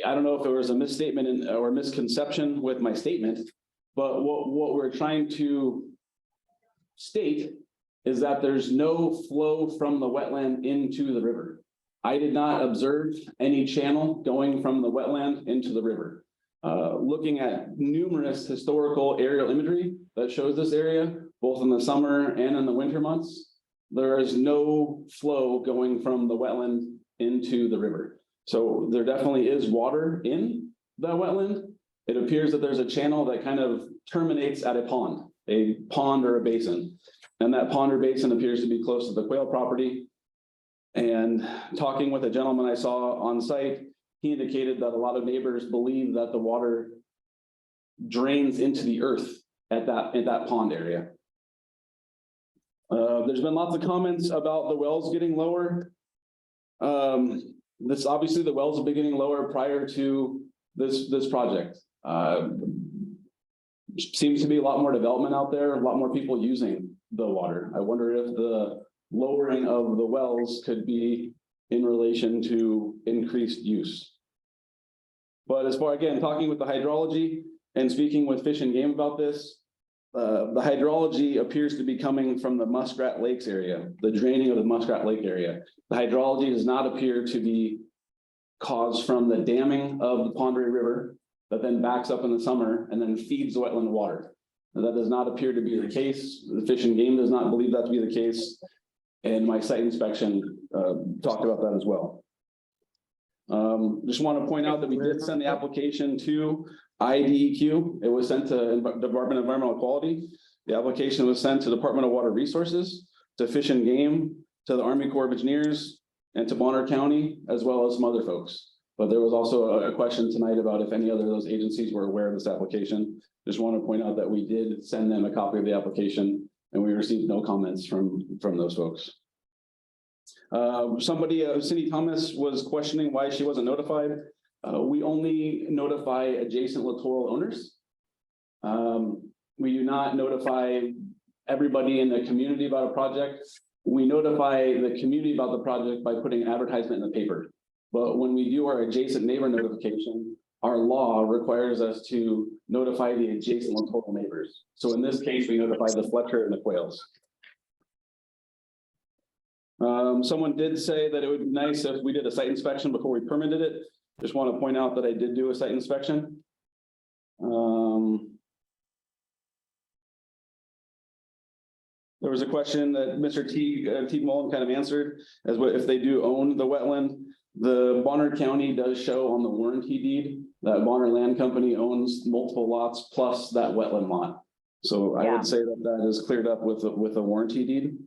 I don't know if there was a misstatement or misconception with my statement, but what we're trying to state is that there's no flow from the wetland into the river. I did not observe any channel going from the wetland into the river. Looking at numerous historical aerial imagery that shows this area, both in the summer and in the winter months, there is no flow going from the wetland into the river. So there definitely is water in the wetland. It appears that there's a channel that kind of terminates at a pond or a basin. And that pond or basin appears to be close to the quail property. And talking with a gentleman I saw on site, he indicated that a lot of neighbors believe that the water drains into the earth at that pond area. There's been lots of comments about the wells getting lower. Obviously the wells have been getting lower prior to this project. Seems to be a lot more development out there, a lot more people using the water. I wonder if the lowering of the wells could be in relation to increased use. But as far, again, talking with the hydrology and speaking with Fish and Game about this, the hydrology appears to be coming from the Muskrat Lakes area, the draining of the Muskrat Lake area. The hydrology does not appear to be caused from the damming of the Pondary River that then backs up in the summer and then feeds the wetland water. And that does not appear to be the case. The Fish and Game does not believe that to be the case. And my site inspection talked about that as well. Just want to point out that we did send the application to IDEQ. It was sent to Department of Environmental Quality. The application was sent to Department of Water Resources, to Fish and Game, to the Army Corps of Engineers, and to Bonner County, as well as some other folks. But there was also a question tonight about if any other of those agencies were aware of this application. Just want to point out that we did send them a copy of the application and we received no comments from those folks. Cindy Thomas was questioning why she wasn't notified. We only notify adjacent littoral owners. We do not notify everybody in the community about a project. We notify the community about the project by putting an advertisement in the paper. But when we do our adjacent neighbor notification, our law requires us to notify the adjacent littoral neighbors. So in this case, we notify the Fletcher and the Quails. Someone did say that it would be nice if we did a site inspection before we permitted it. Just want to point out that I did do a site inspection. There was a question that Mr. Teague Mullen kind of answered, as what if they do own the wetland. The Bonner County does show on the warranty deed that Bonner Land Company owns multiple lots plus that wetland lot. So I would say that that is cleared up with a warranty deed.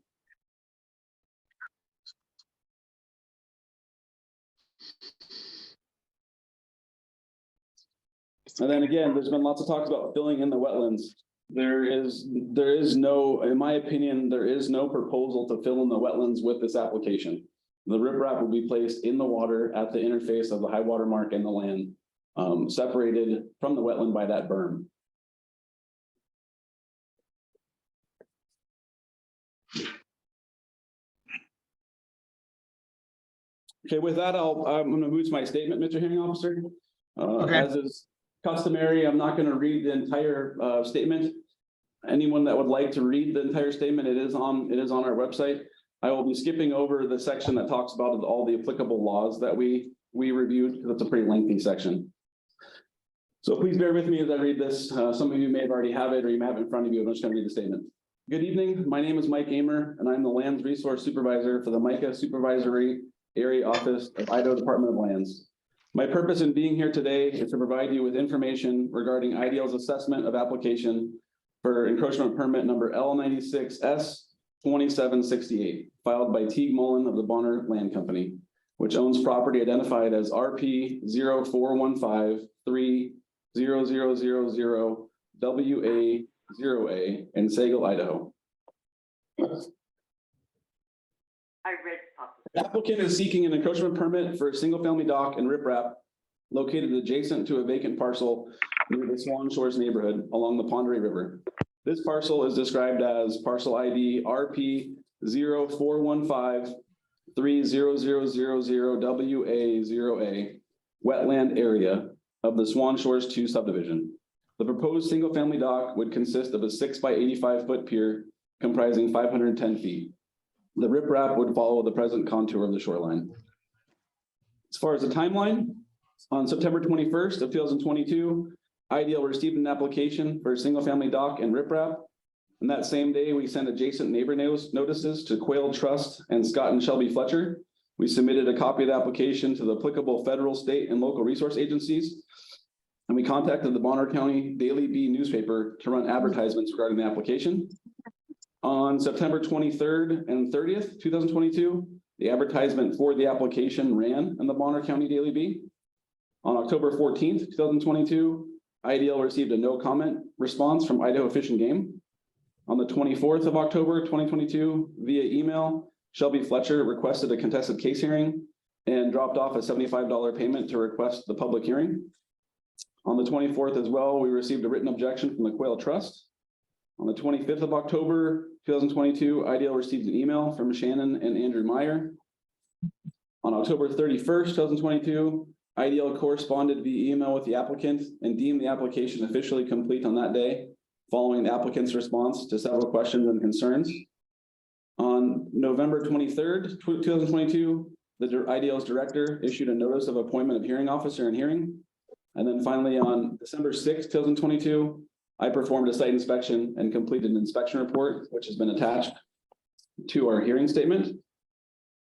And then again, there's been lots of talks about filling in the wetlands. There is no, in my opinion, there is no proposal to fill in the wetlands with this application. The riprap will be placed in the water at the interface of the high water mark and the land, separated from the wetland by that berm. Okay, with that, I'm going to move to my statement, Mr. Hearing Officer. As is customary, I'm not going to read the entire statement. Anyone that would like to read the entire statement, it is on our website. I will be skipping over the section that talks about all the applicable laws that we reviewed, because it's a pretty lengthy section. So please bear with me as I read this. Some of you may have already have it, or you may have it in front of you. I'm just going to read the statement. Good evening. My name is Mike Amer, and I'm the Lands Resource Supervisor for the MICA Supervisory Area Office of Idaho Department of Lands. My purpose in being here today is to provide you with information regarding IDL's assessment of application for encroachment permit number L96S2768, filed by Teague Mullen of the Bonner Land Company, which owns property identified as RP 0415-30000-WA0A in Sagal, Idaho. The applicant is seeking an encroachment permit for a single-family dock and riprap located adjacent to a vacant parcel near the Swan Shores neighborhood along the Pond River. This parcel is described as parcel ID RP 0415-30000-WA0A wetland area of the Swan Shores 2 subdivision. The proposed single-family dock would consist of a 6 by 85 foot pier comprising 510 feet. The riprap would follow the present contour of the shoreline. As far as the timeline, on September 21st of 2022, IDL received an application for a single-family dock and riprap. And that same day, we sent adjacent neighbor notices to Quail Trust and Scott and Shelby Fletcher. We submitted a copy of the application to the applicable federal, state, and local resource agencies. And we contacted the Bonner County Daily Bee newspaper to run advertisements regarding the application. On September 23rd and 30th, 2022, the advertisement for the application ran in the Bonner County Daily Bee. On October 14th, 2022, IDL received a no comment response from Idaho Fish and Game. On the 24th of October, 2022, via email, Shelby Fletcher requested a contested case hearing and dropped off a $75 payment to request the public hearing. On the 24th as well, we received a written objection from the Quail Trust. On the 25th of October, 2022, IDL received an email from Shannon and Andrew Meyer. On October 31st, 2022, IDL corresponded via email with the applicant and deemed the application officially complete on that day, following the applicant's response to several questions and concerns. On November 23rd, 2022, the IDL's director issued a notice of appointment of hearing officer and hearing. And then finally, on December 6th, 2022, I performed a site inspection and completed an inspection report, which has been attached to our hearing statement.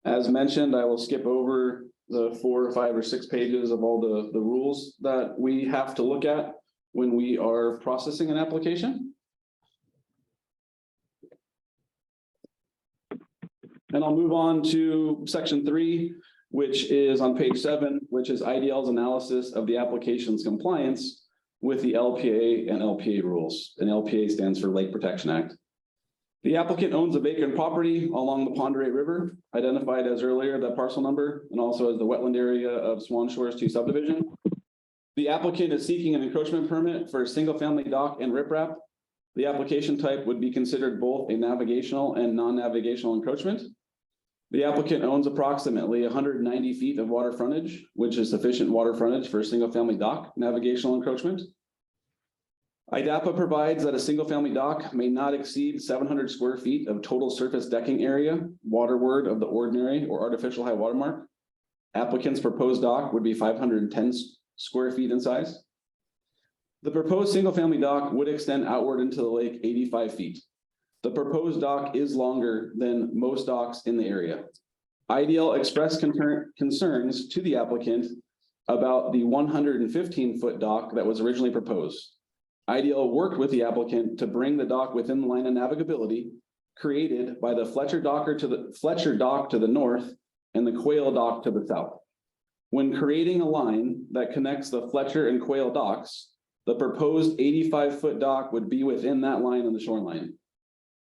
As mentioned, I will skip over the 4 or 5 or 6 pages of all the rules that we have to look at when we are processing an application. And I'll move on to section 3, which is on page 7, which is IDL's analysis of the application's compliance with the LPA and LPA rules. And LPA stands for Lake Protection Act. The applicant owns a vacant property along the Pond River, identified as earlier the parcel number, and also as the wetland area of Swan Shores 2 subdivision. The applicant is seeking an encroachment permit for a single-family dock and riprap. The application type would be considered both a navigational and non-navigational encroachment. The applicant owns approximately 190 feet of water frontage, which is sufficient water frontage for a single-family dock navigational encroachment. IDAPA provides that a single-family dock may not exceed 700 square feet of total surface decking area, waterward of the ordinary or artificial high water mark. Applicant's proposed dock would be 510 square feet in size. The proposed single-family dock would extend outward into the lake 85 feet. The proposed dock is longer than most docks in the area. IDL expressed concerns to the applicant about the 115-foot dock that was originally proposed. IDL worked with the applicant to bring the dock within the line of navigability created by the Fletcher dock to the north and the Quail dock to the south. When creating a line that connects the Fletcher and Quail docks, the proposed 85-foot dock would be within that line on the shoreline.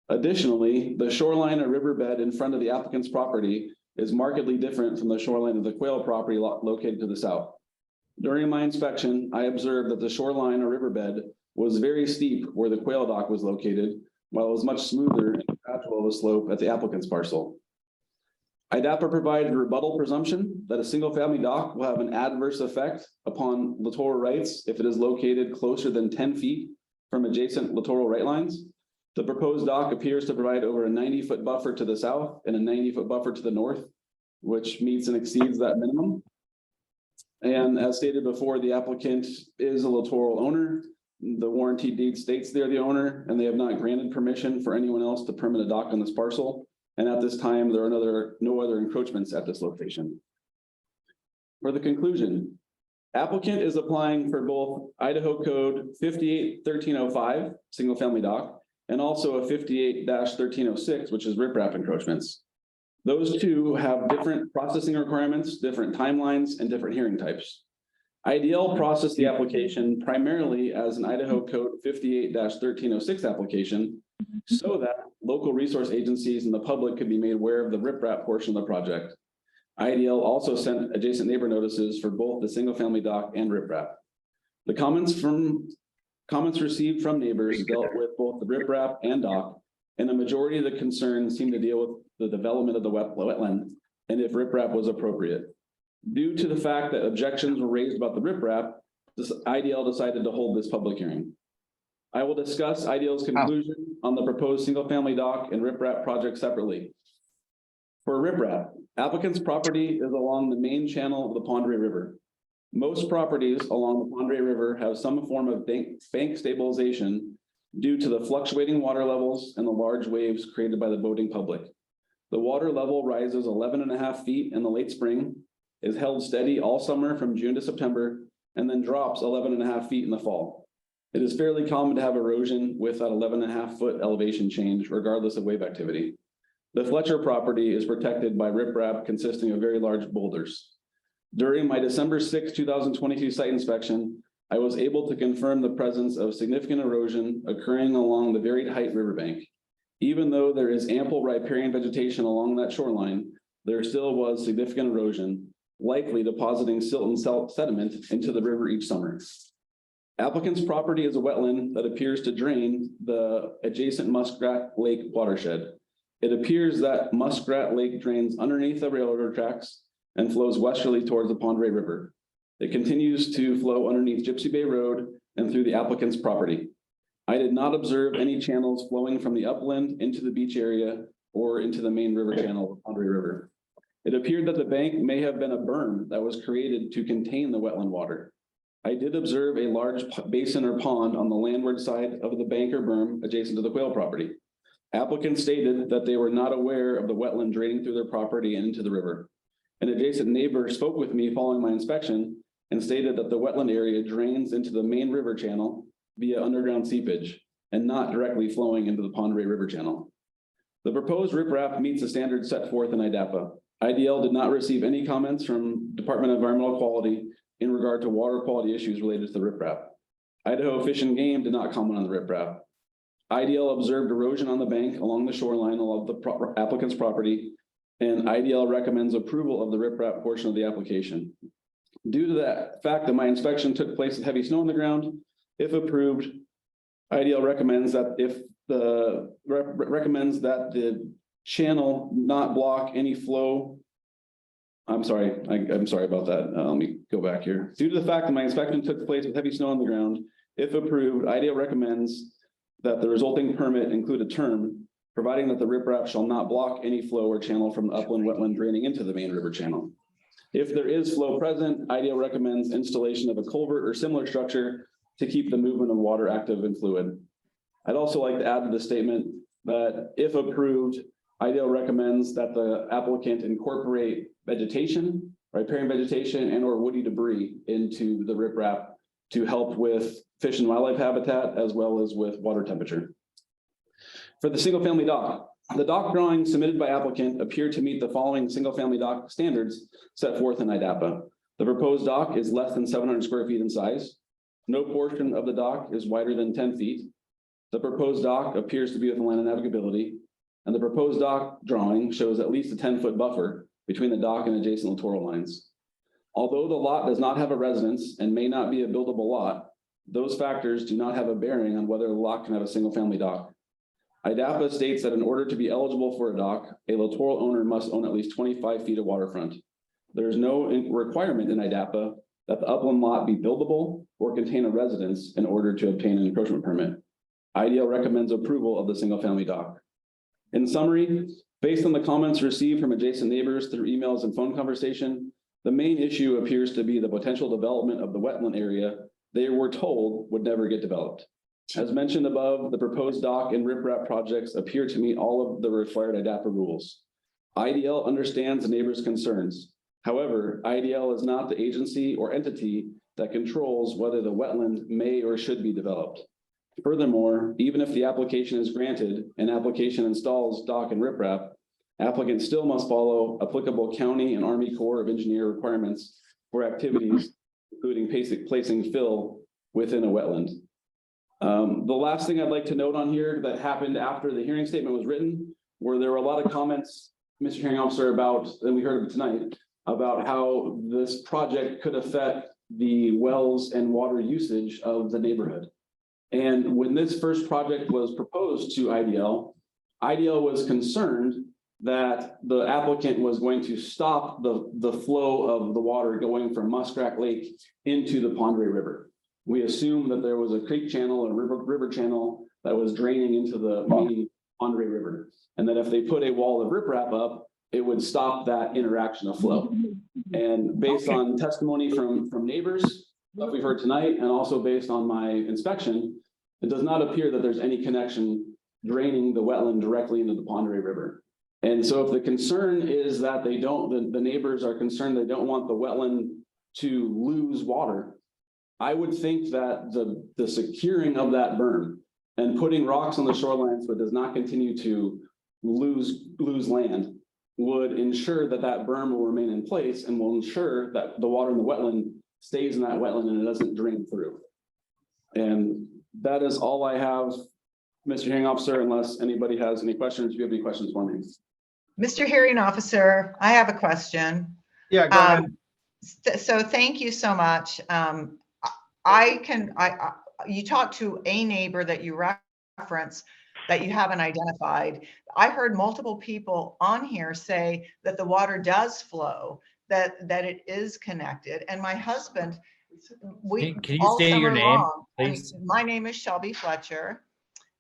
Additionally, the shoreline or riverbed in front of the applicant's property is markedly different from the shoreline of the Quail property located to the south. During my inspection, I observed that the shoreline or riverbed was very steep where the Quail dock was located, while it was much smoother and gradual of a slope at the applicant's parcel. IDAPA provided a rebuttal presumption that a single-family dock will have an adverse effect upon littoral rights if it is located closer than 10 feet from adjacent littoral right lines. The proposed dock appears to provide over a 90-foot buffer to the south and a 90-foot buffer to the north, which meets and exceeds that minimum. And as stated before, the applicant is a littoral owner. The warranty deed states they're the owner, and they have not granted permission for anyone else to permit a dock on this parcel. And at this time, there are no other encroachments at this location. For the conclusion, applicant is applying for both Idaho Code 58-1305, single family dock, and also a 58-1306, which is riprap encroachments. Those two have different processing requirements, different timelines, and different hearing types. IDL processed the application primarily as an Idaho Code 58-1306 application so that local resource agencies and the public could be made aware of the riprap portion of the project. IDL also sent adjacent neighbor notices for both the single family dock and riprap. The comments received from neighbors dealt with both the riprap and dock, and a majority of the concerns seemed to deal with the development of the wetland and if riprap was appropriate. Due to the fact that objections were raised about the riprap, IDL decided to hold this public hearing. I will discuss IDL's conclusion on the proposed single-family dock and riprap project separately. For riprap, applicant's property is along the main channel of the Pondray River. Most properties along the Pondray River have some form of bank stabilization due to the fluctuating water levels and the large waves created by the boating public. The water level rises 11.5 feet in the late spring, is held steady all summer from June to September, and then drops 11.5 feet in the fall. It is fairly common to have erosion with that 11.5 foot elevation change, regardless of wave activity. The Fletcher property is protected by riprap consisting of very large boulders. During my December 6, 2022 site inspection, I was able to confirm the presence of significant erosion occurring along the varied height riverbank. Even though there is ample riparian vegetation along that shoreline, there still was significant erosion, likely depositing silt and sediment into the river each summer. Applicant's property is a wetland that appears to drain the adjacent Muskrat Lake watershed. It appears that Muskrat Lake drains underneath the railroad tracks and flows westerly towards the Pondray River. It continues to flow underneath Gypsy Bay Road and through the applicant's property. I did not observe any channels flowing from the upland into the beach area or into the main river channel of the Pondray River. It appeared that the bank may have been a berm that was created to contain the wetland water. I did observe a large basin or pond on the landward side of the bank or berm adjacent to the Quail property. Applicants stated that they were not aware of the wetland draining through their property and into the river. An adjacent neighbor spoke with me following my inspection and stated that the wetland area drains into the main river channel via underground seepage and not directly flowing into the Pondray River channel. The proposed riprap meets the standards set forth in IDAPA. IDL did not receive any comments from Department of Environmental Quality in regard to water quality issues related to the riprap. Idaho Fish and Game did not comment on the riprap. IDL observed erosion on the bank along the shoreline of the applicant's property, and IDL recommends approval of the riprap portion of the application. Due to that fact that my inspection took place with heavy snow on the ground, if approved, IDL recommends that the channel not block any flow. I'm sorry about that. Let me go back here. Due to the fact that my inspection took place with heavy snow on the ground, if approved, IDL recommends that the resulting permit include a term providing that the riprap shall not block any flow or channel from the upland wetland draining into the main river channel. If there is flow present, IDL recommends installation of a culvert or similar structure to keep the movement of water active and fluid. I'd also like to add to the statement that if approved, IDL recommends that the applicant incorporate vegetation, riparian vegetation and or woody debris into the riprap to help with fish and wildlife habitat as well as with water temperature. For the single family dock, the dock drawings submitted by applicant appear to meet the following single family dock standards set forth in IDAPA. The proposed dock is less than 700 square feet in size. No portion of the dock is wider than 10 feet. The proposed dock appears to be within land of navigability, and the proposed dock drawing shows at least a 10-foot buffer between the dock and adjacent littoral lines. Although the lot does not have a residence and may not be a buildable lot, those factors do not have a bearing on whether the lot can have a single family dock. IDAPA states that in order to be eligible for a dock, a littoral owner must own at least 25 feet of waterfront. There is no requirement in IDAPA that the upland lot be buildable or contain a residence in order to obtain an encroachment permit. IDL recommends approval of the single family dock. In summary, based on the comments received from adjacent neighbors through emails and phone conversation, the main issue appears to be the potential development of the wetland area they were told would never get developed. As mentioned above, the proposed dock and riprap projects appear to meet all of the required IDAPA rules. IDL understands the neighbors' concerns. However, IDL is not the agency or entity that controls whether the wetland may or should be developed. Furthermore, even if the application is granted and application installs dock and riprap, applicants still must follow applicable county and Army Corps of Engineer requirements for activities, including placing fill within a wetland. The last thing I'd like to note on here that happened after the hearing statement was written, where there were a lot of comments, Mr. Hearing Officer, about, and we heard of it tonight, about how this project could affect the wells and water usage of the neighborhood. And when this first project was proposed to IDL, IDL was concerned that the applicant was going to stop the flow of the water going from Muskrat Lake into the Pondray River. We assumed that there was a creek channel or river channel that was draining into the main Pondray River. And that if they put a wall of riprap up, it would stop that interaction of flow. And based on testimony from neighbors that we've heard tonight, and also based on my inspection, it does not appear that there's any connection draining the wetland directly into the Pondray River. And so if the concern is that they don't, the neighbors are concerned they don't want the wetland to lose water, I would think that the securing of that berm and putting rocks on the shoreline so it does not continue to lose land would ensure that that berm will remain in place and will ensure that the water in the wetland stays in that wetland and it doesn't drain through. And that is all I have, Mr. Hearing Officer, unless anybody has any questions. If you have any questions for me. Mr. Hearing Officer, I have a question. Yeah, go ahead. So thank you so much. You talked to a neighbor that you referenced that you haven't identified. I heard multiple people on here say that the water does flow, that it is connected. And my husband, Can you say your name, please? My name is Shelby Fletcher.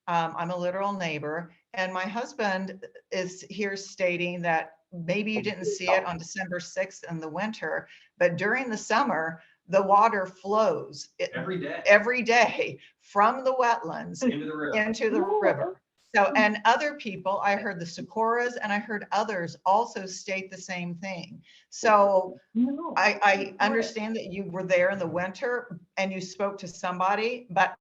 I'm a literal neighbor. And my husband is here stating that maybe you didn't see it on December 6th in the winter, but during the summer, the water flows every day from the wetlands into the river. So, and other people, I heard the Socorros and I heard others also state the same thing. So I understand that you were there in the winter and you spoke to somebody, but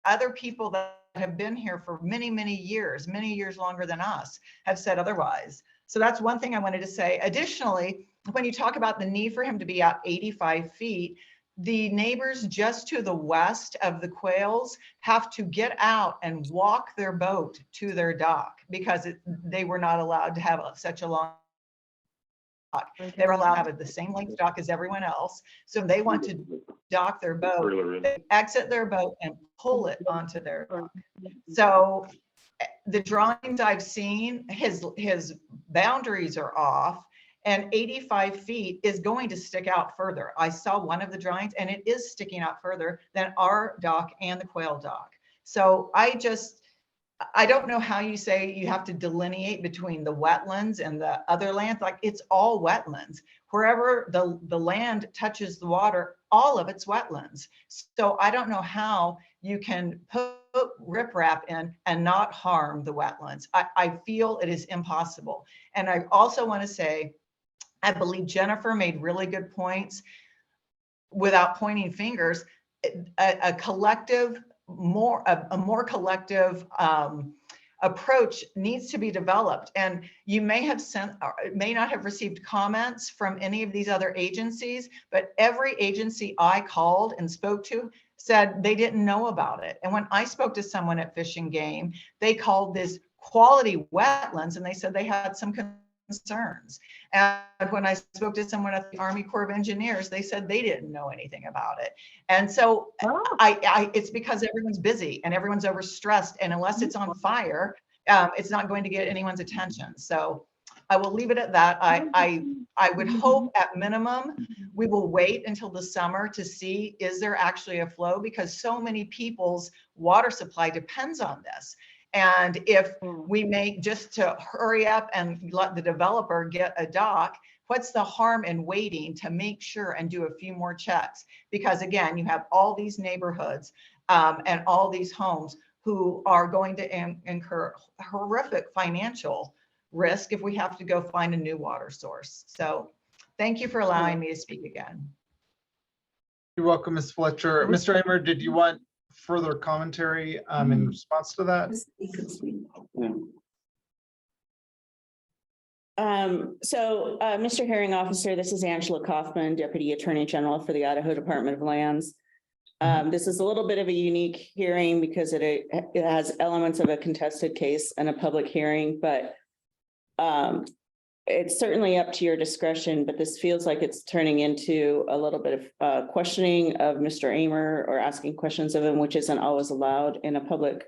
other people that have been here for many, many years longer than us, have said otherwise. So that's one thing I wanted to say. Additionally, when you talk about the need for him to be out 85 feet, the neighbors just to the west of the Quails have to get out and walk their boat to their dock because they were not allowed to have such a long dock. They were allowed to have the same length dock as everyone else. So they want to dock their boat, they exit their boat and pull it onto their dock. So the drawings I've seen, his boundaries are off. And 85 feet is going to stick out further. I saw one of the drawings and it is sticking out further than our dock and the Quail dock. So I don't know how you say you have to delineate between the wetlands and the other lands. Like it's all wetlands. Wherever the land touches the water, all of its wetlands. So I don't know how you can put riprap in and not harm the wetlands. I feel it is impossible. And I also want to say, I believe Jennifer made really good points without pointing fingers. A collective, a more collective approach needs to be developed. And you may have sent, or may not have received comments from any of these other agencies, but every agency I called and spoke to said they didn't know about it. And when I spoke to someone at Fish and Game, they called this quality wetlands and they said they had some concerns. And when I spoke to someone at the Army Corps of Engineers, they said they didn't know anything about it. And so it's because everyone's busy and everyone's overstressed, and unless it's on fire, it's not going to get anyone's attention. So I will leave it at that. I would hope at minimum, we will wait until the summer to see, is there actually a flow? Because so many people's water supply depends on this. And if we make, just to hurry up and let the developer get a dock, what's the harm in waiting to make sure and do a few more checks? Because again, you have all these neighborhoods and all these homes who are going to incur horrific financial risk if we have to go find a new water source. So thank you for allowing me to speak again. You're welcome, Ms. Fletcher. Mr. Amer, did you want further commentary in response to that? Mr. Hearing Officer, this is Angela Kaufman, Deputy Attorney General for the Idaho Department of Lands. This is a little bit of a unique hearing because it has elements of a contested case and a public hearing, but it's certainly up to your discretion, but this feels like it's turning into a little bit of questioning of Mr. Amer or asking questions of him, which isn't always allowed in a public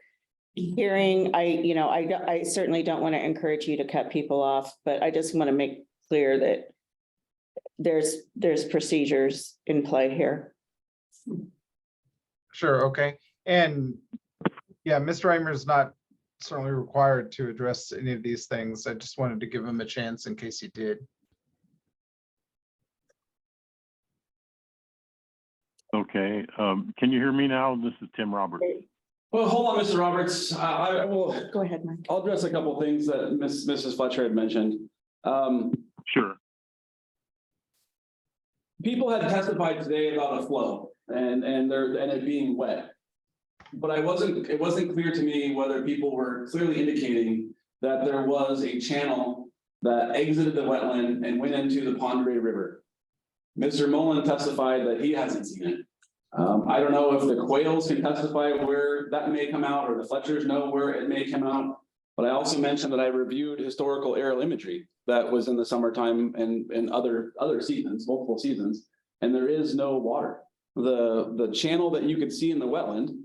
hearing. I certainly don't want to encourage you to cut people off, but I just want to make clear that there's procedures in play here. Sure, okay. And yeah, Mr. Amer is not certainly required to address any of these things. I just wanted to give him a chance in case he did. Okay, can you hear me now? This is Tim Roberts. Well, hold on, Mr. Roberts. I will go ahead, Mike. I'll address a couple of things that Mrs. Fletcher had mentioned. Sure. People had testified today about a flow and it being wet. But it wasn't clear to me whether people were clearly indicating that there was a channel that exited the wetland and went into the Pondere River. Mr. Mullen testified that he hasn't seen it. I don't know if the quails can testify where that may come out, or the Fletchers know where it may come out. But I also mentioned that I reviewed historical aerial imagery that was in the summertime and other seasons, multiple seasons, and there is no water. The channel that you could see in the wetland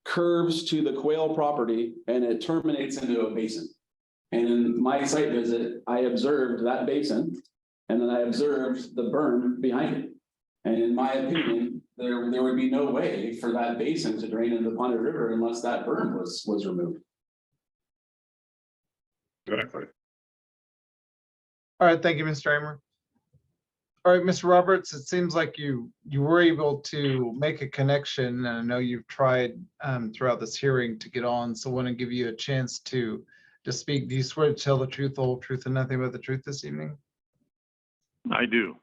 curves to the quail property and it terminates into a basin. And in my site visit, I observed that basin and then I observed the berm behind it. And in my opinion, there would be no way for that basin to drain into the Pondere River unless that berm was removed. Exactly. All right, thank you, Mr. Amer. All right, Mr. Roberts, it seems like you were able to make a connection, and I know you've tried throughout this hearing to get on, so I want to give you a chance to speak. Do you swear to tell the truth, the whole truth, and nothing but the truth this evening? I do.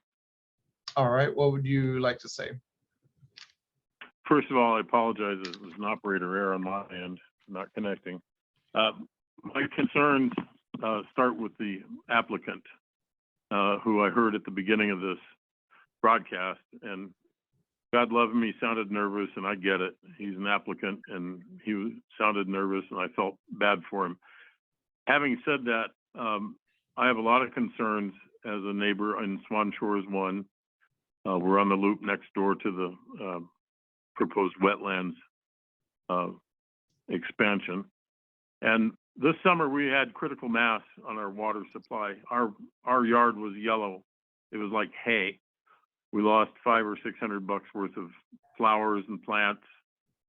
All right, what would you like to say? First of all, I apologize. It was an operator error on my end, not connecting. My concerns start with the applicant, who I heard at the beginning of this broadcast, and God love him, he sounded nervous, and I get it. He's an applicant, and he sounded nervous, and I felt bad for him. Having said that, I have a lot of concerns as a neighbor in Swan Shores 1. We're on the loop next door to the proposed wetlands expansion. And this summer we had critical mass on our water supply. Our yard was yellow. It was like hay. We lost $500 or $600 worth of flowers and plants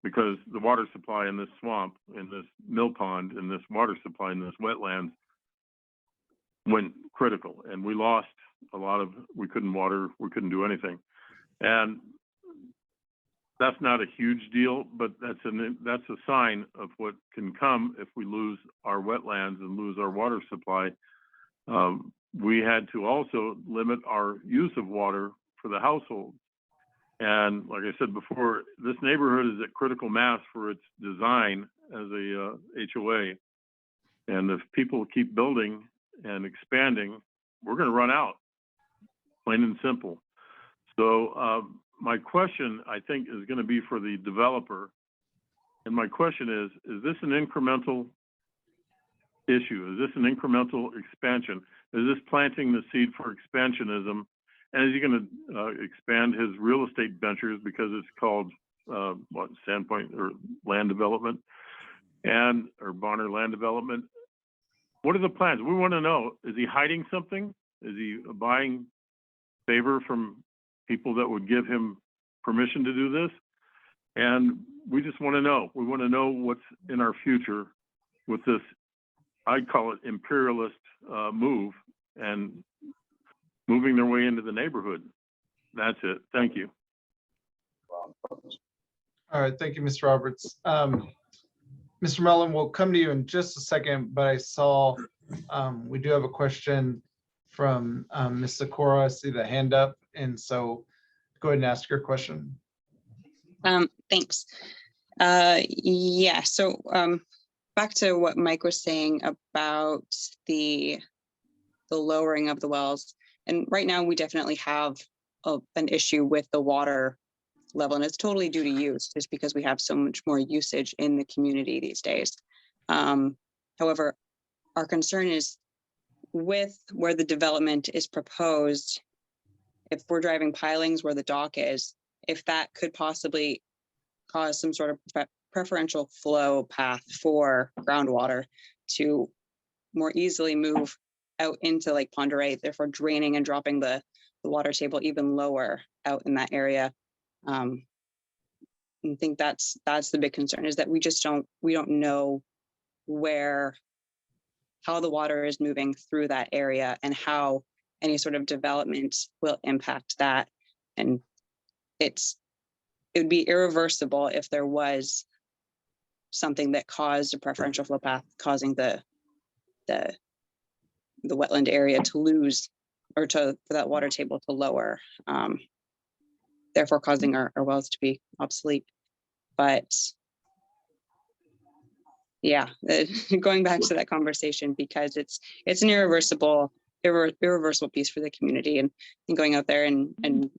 because the water supply in this swamp, in this mill pond, in this water supply, in this wetlands went critical. And we lost a lot of, we couldn't water, we couldn't do anything. And that's not a huge deal, but that's a sign of what can come if we lose our wetlands and lose our water supply. We had to also limit our use of water for the household. And like I said before, this neighborhood is at critical mass for its design as a HOA. And if people keep building and expanding, we're going to run out, plain and simple. So my question, I think, is going to be for the developer. And my question is this an incremental issue? Is this an incremental expansion? Is this planting the seed for expansionism? And is he going to expand his real estate ventures because it's called Sandpoint or Land Development or Bonner Land Development? What are the plans? We want to know. Is he hiding something? Is he buying favor from people that would give him permission to do this? And we just want to know. We want to know what's in our future with this, I'd call it imperialist move and moving their way into the neighborhood. That's it. Thank you. All right, thank you, Mr. Roberts. Mr. Mullen, we'll come to you in just a second, but I saw we do have a question from Ms. Sikora. I see the hand up, and so go ahead and ask your question. Thanks. Yeah, so back to what Mike was saying about the lowering of the wells. And right now we definitely have an issue with the water level, and it's totally due to use, just because we have so much more usage in the community these days. However, our concern is with where the development is proposed, if we're driving pilings where the dock is, if that could possibly cause some sort of preferential flow path for groundwater to more easily move out into Lake Pend Oreille, therefore draining and dropping the water table even lower out in that area. I think that's the big concern, is that we don't know how the water is moving through that area and how any sort of development will impact that. And it would be irreversible if there was something that caused a preferential flow path, causing the wetland area to lose, or for that water table to lower, therefore causing our wells to be obsolete. But yeah, going back to that conversation, because it's an irreversible piece for the community, and going out there and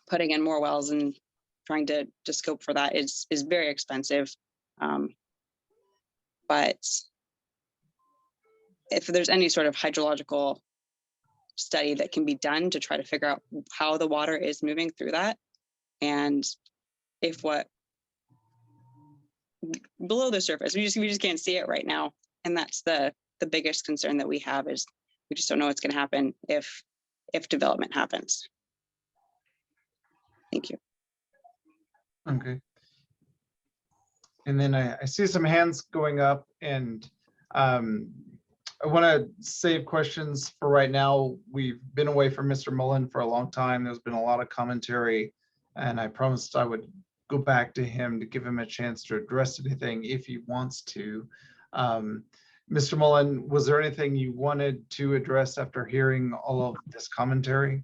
putting in more wells and trying to scope for that is very expensive. But if there's any sort of hydrological study that can be done to try to figure out how the water is moving through that, and if what below the surface, we just can't see it right now. And that's the biggest concern that we have, is we just don't know what's going to happen if development happens. Thank you. Okay. And then I see some hands going up, and I want to save questions for right now. We've been away from Mr. Mullen for a long time. There's been a lot of commentary, and I promised I would go back to him to give him a chance to address anything if he wants to. Mr. Mullen, was there anything you wanted to address after hearing all of this commentary?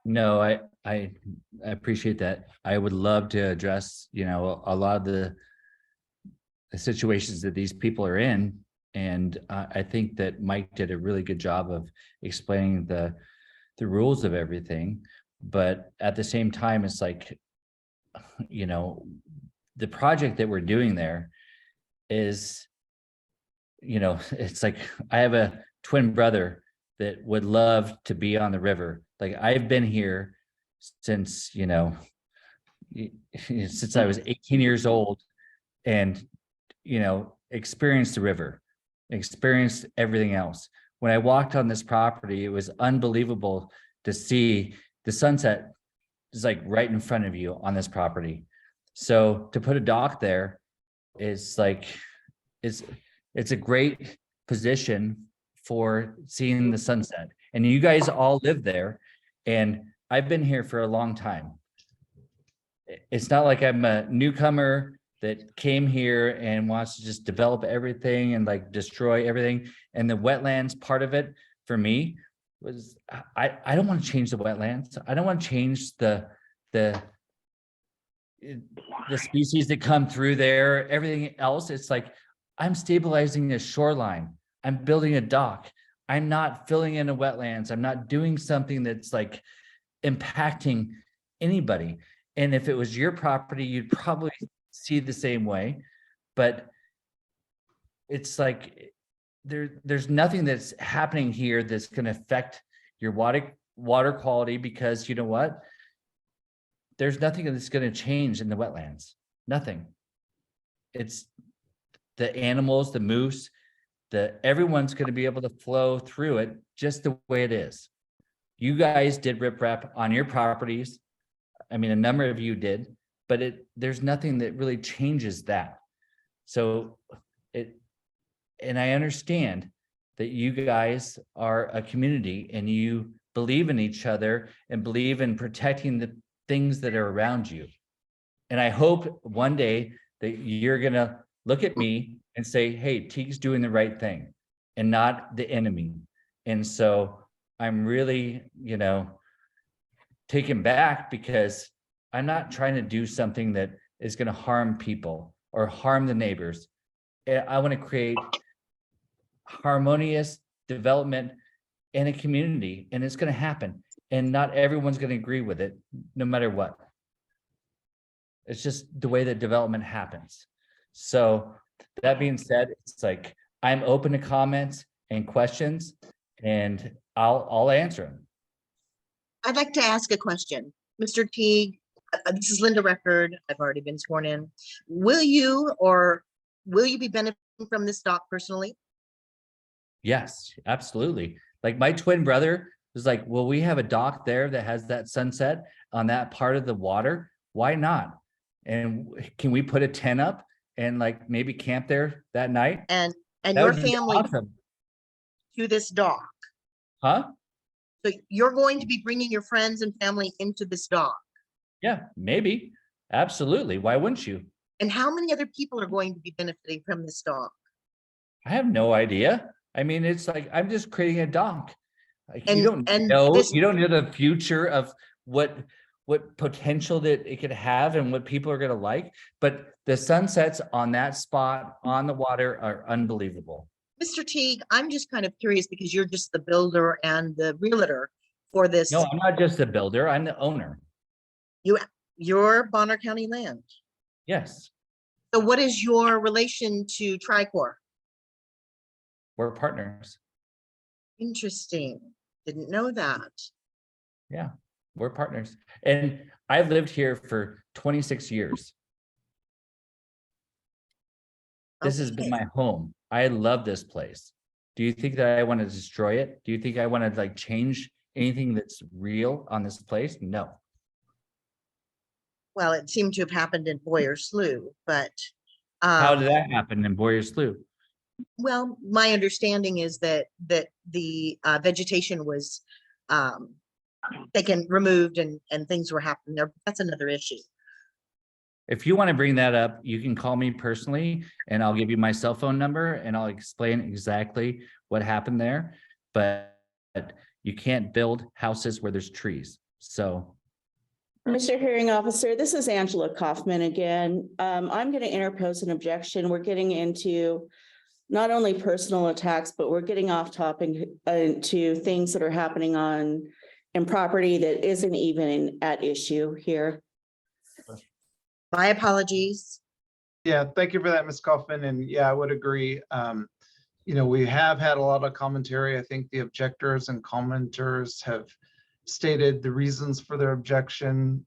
No, I appreciate that. I would love to address, a lot of the situations that these people are in. And I think that Mike did a really good job of explaining the rules of everything. But at the same time, it's like, the project that we're doing there is, it's like, I have a twin brother that would love to be on the river. Like, I've been here since, since I was 18 years old, and, experienced the river, experienced everything else. When I walked on this property, it was unbelievable to see the sunset is like right in front of you on this property. So to put a dock there is like, it's a great position for seeing the sunset. And you guys all live there, and I've been here for a long time. It's not like I'm a newcomer that came here and wants to just develop everything and like destroy everything. And the wetlands part of it for me was, I don't want to change the wetlands. I don't want to change the species that come through there, everything else. It's like, I'm stabilizing a shoreline. I'm building a dock. I'm not filling in a wetlands. I'm not doing something that's like impacting anybody. And if it was your property, you'd probably see the same way, but it's like, there's nothing that's happening here that's going to affect your water quality, because you know what? There's nothing that's going to change in the wetlands. Nothing. It's the animals, the moose, everyone's going to be able to flow through it just the way it is. You guys did riprap on your properties. I mean, a number of you did, but there's nothing that really changes that. So and I understand that you guys are a community and you believe in each other and believe in protecting the things that are around you. And I hope one day that you're gonna look at me and say, hey, Teague's doing the right thing and not the enemy. And so I'm really, taken back, because I'm not trying to do something that is going to harm people or harm the neighbors. I want to create harmonious development in a community, and it's going to happen. And not everyone's going to agree with it, no matter what. It's just the way that development happens. So that being said, it's like, I'm open to comments and questions, and I'll answer them. I'd like to ask a question. Mr. Teague, this is Linda Record. I've already been sworn in. Will you be benefiting from this dock personally? Yes, absolutely. Like my twin brother was like, well, we have a dock there that has that sunset on that part of the water. Why not? And can we put a tent up and like maybe camp there that night? And That your would be family awesome. to this dock? Huh? So you're going to be bringing your friends and family into this dock? Yeah, maybe. Absolutely. Why wouldn't you? And how many other people are going to be benefiting from this dock? I have no idea. I mean, it's like, I'm just creating a dock. Like, And- you don't and know, this- you don't know the future of what potential that it could have and what people are going to like. But the sunsets on that spot on the water are unbelievable. Mr. Teague, I'm just kind of curious because you're just the builder and the realtor for this. No, I'm not just the builder. I'm the owner. Your Bonner County land. Yes, So what is your relation to Tricor? we're partners. Interesting. Didn't know that. Yeah, we're partners. And I've lived here for 26 years. This has been my home. I love this place. Do you think that I want to destroy it? Do you think I want to like change anything that's real on this place? No. Well, it seemed to have happened in Boyer Slough, but How did that happen in Boyer Slough? well, my understanding is that the vegetation was removed and things were happening there. That's another issue. If you want to bring that up, you can call me personally and I'll give you my cell phone number and I'll explain exactly what happened there. But you can't build houses where there's trees. So. Mr. Hearing Officer, this is Angela Kaufman again. I'm going to interpose an objection. We're getting into not only personal attacks, but we're getting off topic to things that are happening in property that isn't even at issue here. My apologies. Yeah, thank you for that, Ms. Kaufman. And yeah, I would agree. We have had a lot of commentary. I think the objectors and commenters have stated the reasons for their objection.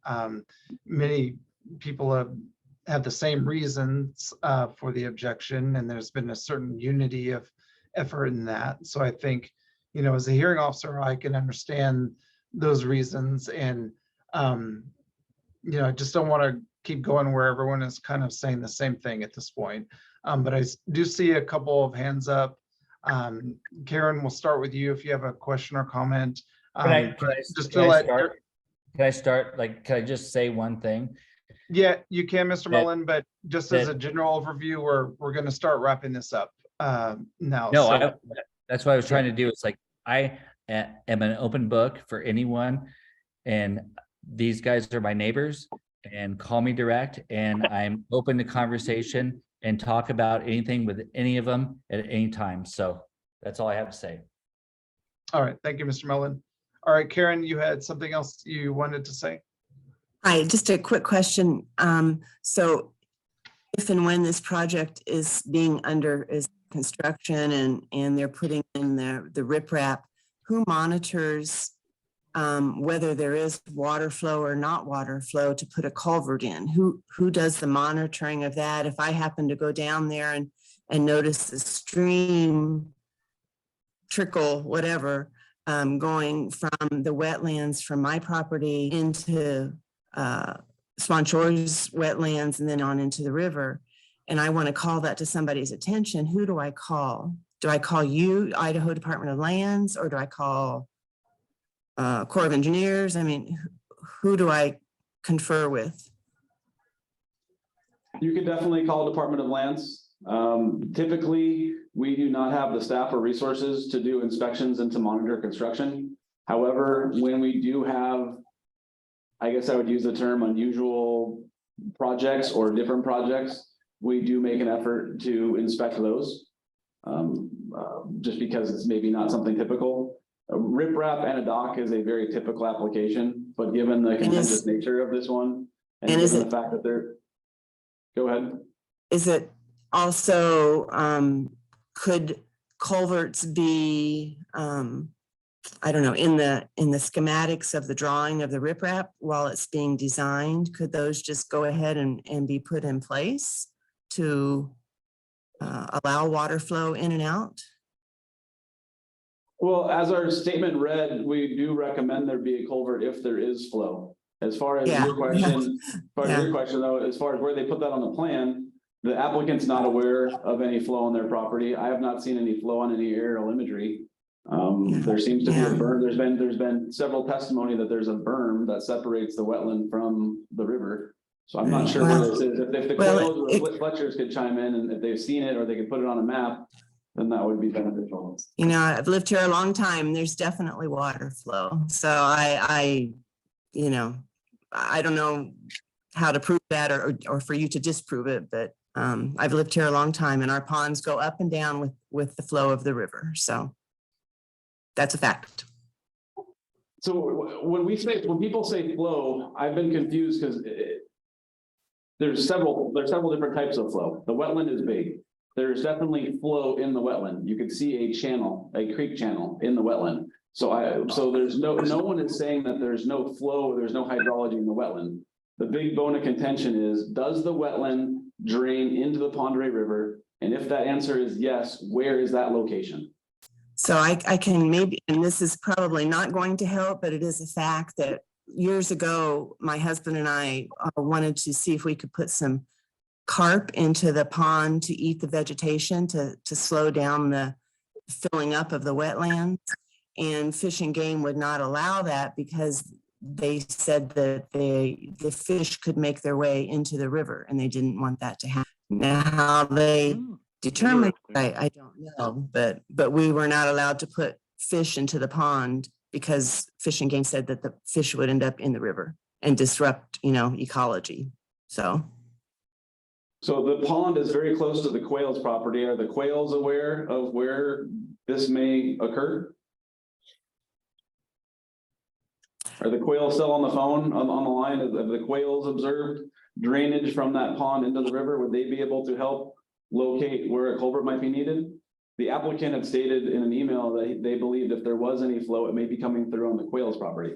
Many people have the same reasons for the objection, and there's been a certain unity of effort in that. So I think, as a hearing officer, I can understand those reasons. And, I just don't want to keep going where everyone is kind of saying the same thing at this point. But I do see a couple of hands up. Karen, we'll start with you if you have a question or comment. Can I Just to let can I start, like, can I just say one thing? Yeah, you can, Mr. That- Mullen, but just as a that- general overview, we're going to start wrapping this up now. No, So, that's what I was trying to do. It's like, I am an open book for anyone. And these guys are my neighbors, and call me direct, and I'm open to conversation and talk about anything with any of them at any time. So that's all I have to say. all right. Thank you, Mr. Mullen. All right, Karen, you had something else you wanted to say? Hi, just a quick question. So if and when this project is is construction and they're putting in the riprap, who monitors whether there is water flow or not water flow to put a culvert in? Who does the monitoring of that? If I happen to go down there and notice the stream trickle, whatever, going from the wetlands from my property into Swan Shores wetlands and then on into the river, and I want to call that to somebody's attention, who do I call? Do I call you, Idaho Department of Lands, or do I call Corps of Engineers? I mean, who do I confer with? You could definitely call Department of Lands. Typically, we do not have the staff or resources to do inspections and to monitor construction. However, when we do have, I guess I would use the term unusual projects or different projects, we do make an effort to inspect those. Just because it's maybe not something typical. A riprap and a dock is a very typical application, but given the contentious nature of this one, and given the fact that they're, go ahead. Is it also, could culverts be, I don't know, in the schematics of the drawing of the riprap while it's being designed, could those just go ahead and be put in place to allow water flow in and out? Well, as our statement read, we do recommend there be a culvert if there is flow. As far as your question, though, as far as where they put that on the plan, the applicant's not aware of any flow on their property. I have not seen any flow on any aerial imagery. There seems to be a berm. There's been several testimony that there's a berm that separates the wetland from the river. So I'm not sure where this is. If the Quayles or Fletchers could chime in, and if they've seen it or they could put it on a map, then that would be beneficial. You know, I've lived here a long time. There's definitely water flow. So I you know, I don't know how to prove that or for you to disprove it, but I've lived here a long time and our ponds go up and down with the flow of the river. So that's a fact. So when people say flow, I've been confused because there's several different types of flow. The wetland is big. There's definitely flow in the wetland. You could see a channel, a creek channel in the wetland. So there's no one is saying that there's no flow, there's no hydrology in the wetland. The big bone of contention is, does the wetland drain into the Pend Oreille River? And if that answer is yes, where is that location? So I can maybe, and this is probably not going to help, but it is a fact that years ago, my husband and I wanted to see if we could put some carp into the pond to eat the vegetation to slow down the filling up of the wetlands. And Fish and Game would not allow that because they said that the fish could make their way into the river and they didn't want that to happen. Now how they determined, I don't know, but we were not allowed to put fish into the pond because Fish and Game said that the fish would end up in the river and disrupt, you know, ecology. So the pond is very close to the Quayles property. Are the Quayles aware of where this may occur? Are the Quayles still on the phone, on the line? Have the Quayles observed drainage from that pond into the river? Would they be able to help locate where a culvert might be needed? The applicant had stated in an email that they believed if there was any flow, it may be coming through on the Quayles property.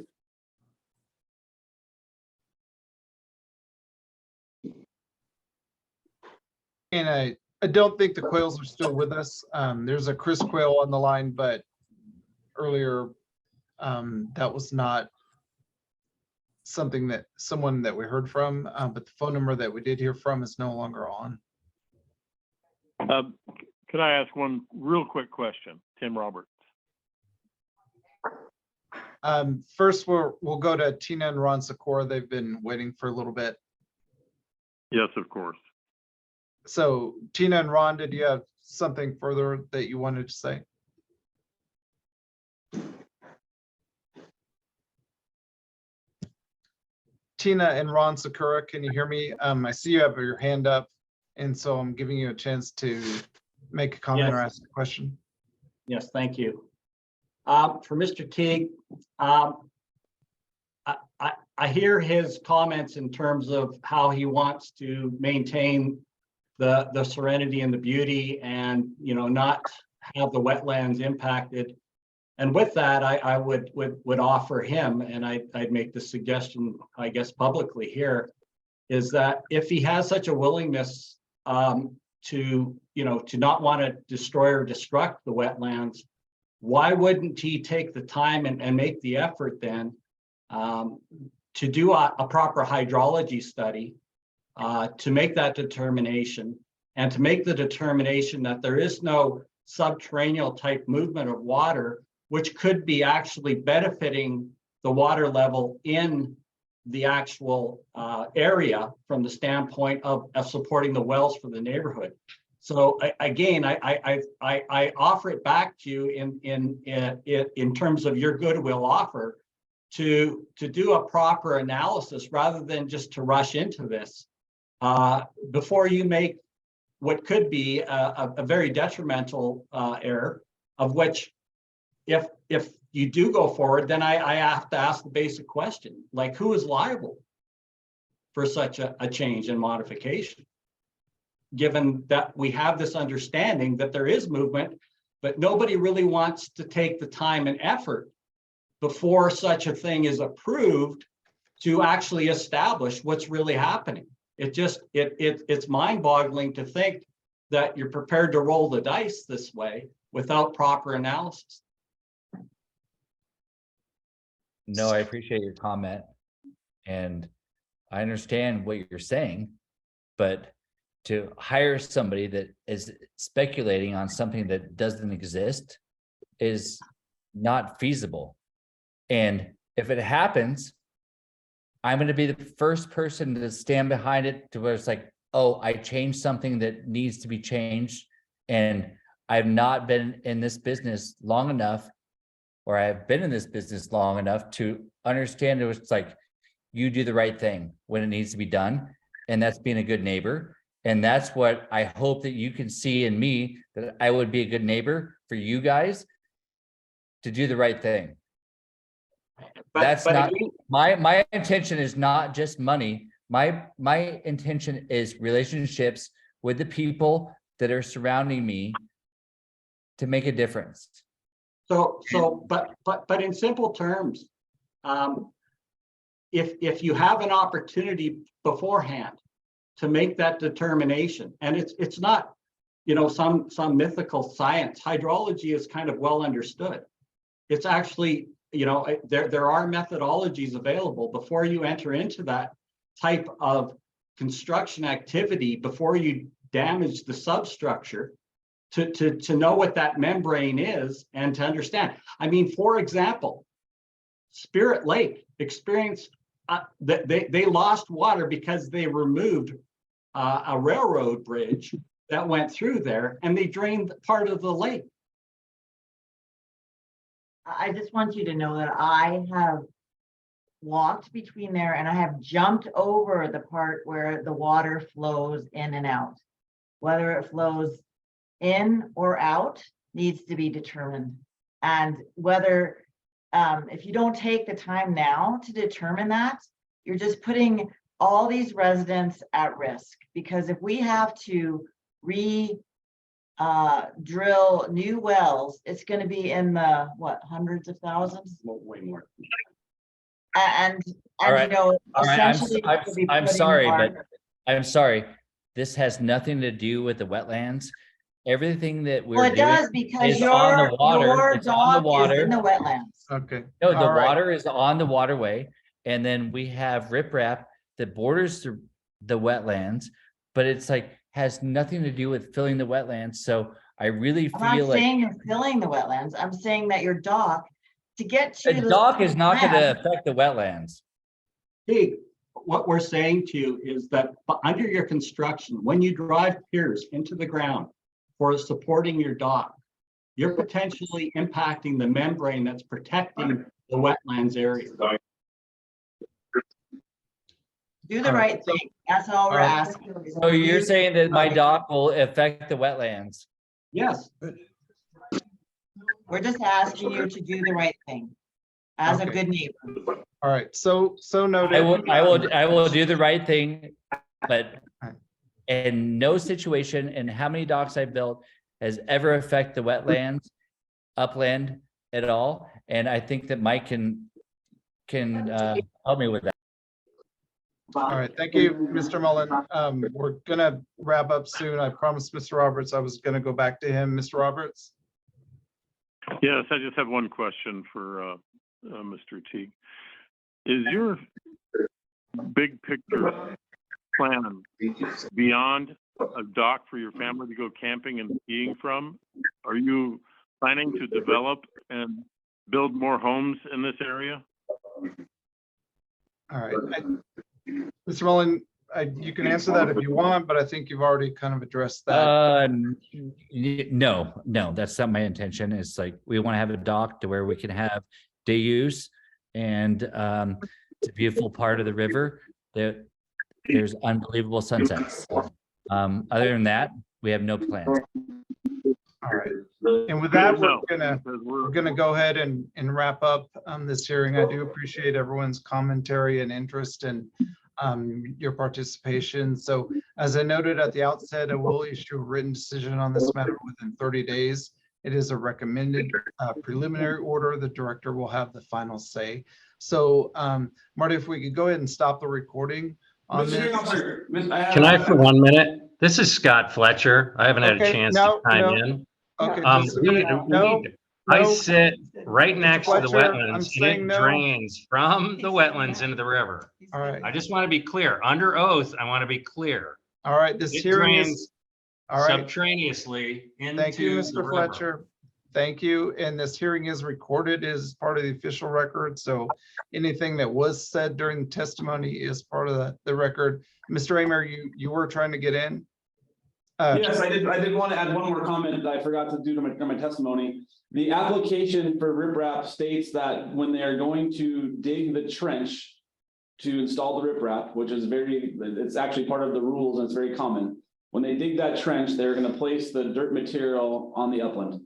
And I don't think the Quayles are still with us. There's a Chris Quayle on the line, but earlier that was not someone that we heard from, but the phone number that we did hear from is no longer on. Could I ask one real quick question? Tim Roberts. First, we'll go to Tina and Ron Sikora. They've been waiting for a little bit. Yes, of course. So Tina and Ron, did you have something further that you wanted to say? Tina and Ron Sakura, can you hear me? I see you have your hand up, and so I'm giving you a chance to make a comment or ask a question. Yes, thank you. For Mr. Teague, I hear his comments in terms of how he wants to maintain the serenity and the beauty, and not have the wetlands impacted. And with that, I would offer him, and I'd make the suggestion, I guess, publicly here, is that if he has such a willingness to not want to destroy or destruct the wetlands, why wouldn't he take the time and make the effort then to do a proper hydrology study, to make that determination, and to make the determination that there is no subterranean type movement of water, which could be actually benefiting the water level in the actual area from the standpoint of supporting the wells for the neighborhood. So again, I offer it back to you in terms of your goodwill offer to do a proper analysis rather than just to rush into this before you make what could be a very detrimental error, of which if you do go forward, then I have to ask the basic question, like, who is liable for such a change and modification? Given that we have this understanding that there is movement, but nobody really wants to take the time and effort before such a thing is approved to actually establish what's really happening. It's mind-boggling to think that you're prepared to roll the dice this way without proper analysis. No, I appreciate your comment, and I understand what you're saying, but to hire somebody that is speculating on something that doesn't exist is not feasible. And if it happens, I'm going to be the first person to stand behind it, to where it's like, oh, I changed something that needs to be changed, and I've not been in this business long enough, or I've been in this business long enough to understand it. It's like, you do the right thing when it needs to be done, and that's being a good neighbor. And that's what I hope that you can see in me, that I would be a good neighbor for you guys to do the right thing. That's not my intention. Is not just money. My intention is relationships with the people that are surrounding me to make a difference. But in simple terms, if you have an opportunity beforehand to make that determination, and it's not, some mythical science. Hydrology is kind of well understood. It's actually, there are methodologies available before you enter into that type of construction activity, before you damage the substructure, to know what that membrane is and to understand. I mean, for example, Spirit Lake experienced they lost water because they removed a railroad bridge that went through there, and they drained part of the lake. I just want you to know that I have walked between there, and I have jumped over the part where the water flows in and out. Whether it flows in or out needs to be determined. And whether, if you don't take the time now to determine that, you're just putting all these residents at risk. Because if we have to drill new wells, it's going to be in the hundreds of thousands, way more. And All right. essentially I'm sorry, but I'm sorry. This has nothing to do with the wetlands. Everything that we're it does, doing because is on the water. your It's on the dog water. is in the wetlands. Okay. No, the All right. water is on the waterway, and then we have riprap that borders the wetlands, but it's like has nothing to do with filling the wetlands. So I really I'm not feel like saying you're filling the wetlands. I'm saying that your dock to get to. A dock is not going to affect the wetlands. Teague, what we're saying to you is that under your construction, when you drive piers into the ground for supporting your dock, you're potentially impacting the membrane that's protecting the wetlands area. Do the right thing. That's all we're asking. So you're saying that my dock will affect the wetlands? Yes. We're just asking you to do the right thing as a Okay. good neighbor. All right, so noted. I will do the right thing, but in no situation and how many docks I built has ever affected the wetlands, upland at all. And I think that Mike can help me with that. All right, thank you, Mr. Mullen. We're gonna wrap up soon. I promised Mr. Roberts I was gonna go back to him. Mr. Roberts? Yes, I just have one question for Mr. Teague. Is your big picture plan beyond a dock for your family to go camping and skiing from? Are you planning to develop and build more homes in this area? All right. Mr. Mullen, you can answer that if you want, but I think you've already kind of addressed that. No, that's not my intention. It's like, we want to have a dock to where we can have day use and it's a beautiful part of the river. There's unbelievable sunsets. Other than that, we have no plans. All right. And with that, we're gonna go ahead and wrap up this hearing. I do appreciate everyone's commentary and interest and your participation. So as I noted at the outset, I will issue a written decision on this matter within 30 days. It is a recommended preliminary order. The director will have the final say. So Marty, if we could go ahead and stop the recording on this. Can I for 1 minute? This is Scott Fletcher. I haven't had a chance to chime in. Okay. I sit right next to the Fletcher, wetlands I'm and it drains from the wetlands into the river. All right. I just want to be clear. Under oath, I want to be clear. All right. This It hearing drains is. All right. subterraneously into Thank you, the Mr. river. Fletcher. Thank you. And this hearing is recorded as part of the official record. So anything that was said during the testimony is part of the record. Mr. Amer, you were trying to get in? Yes, I did want to add one more comment that I forgot to do to my testimony. The application for riprap states that when they are going to dig the trench to install the riprap, which is it's actually part of the rules and it's very common. When they dig that trench, they're going to place the dirt material on the upland.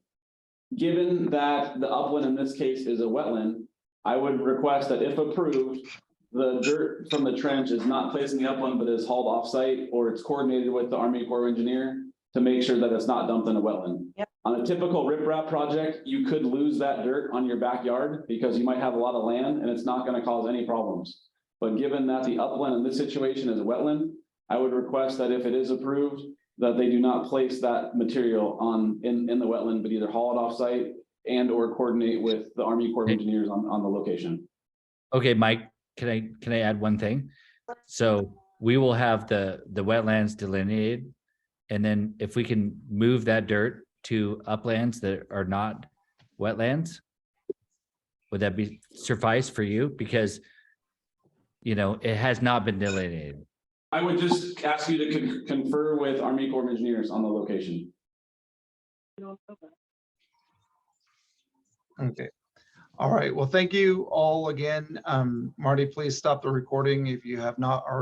Given that the upland in this case is a wetland, I would request that if approved, the dirt from the trench is not placed in the upland, but is hauled off-site, or it's coordinated with the Army Corps of Engineer to make sure that it's not dumped in a wetland. Yep. On a typical riprap project, you could lose that dirt on your backyard because you might have a lot of land and it's not going to cause any problems. But given that the upland in this situation is a wetland, I would request that if it is approved, that they do not place that material in the wetland, but either haul it off-site and or coordinate with the Army Corps of Engineers on the location. Okay, Mike, can I add one thing? So we will have the wetlands delineated. And then if we can move that dirt to uplands that are not wetlands, would that be suffice for you? Because, it has not been delineated. I would just ask you to confer with Army Corps of Engineers on the location. Okay. All right. Well, thank you all again. Marty, please stop the recording if you have not already.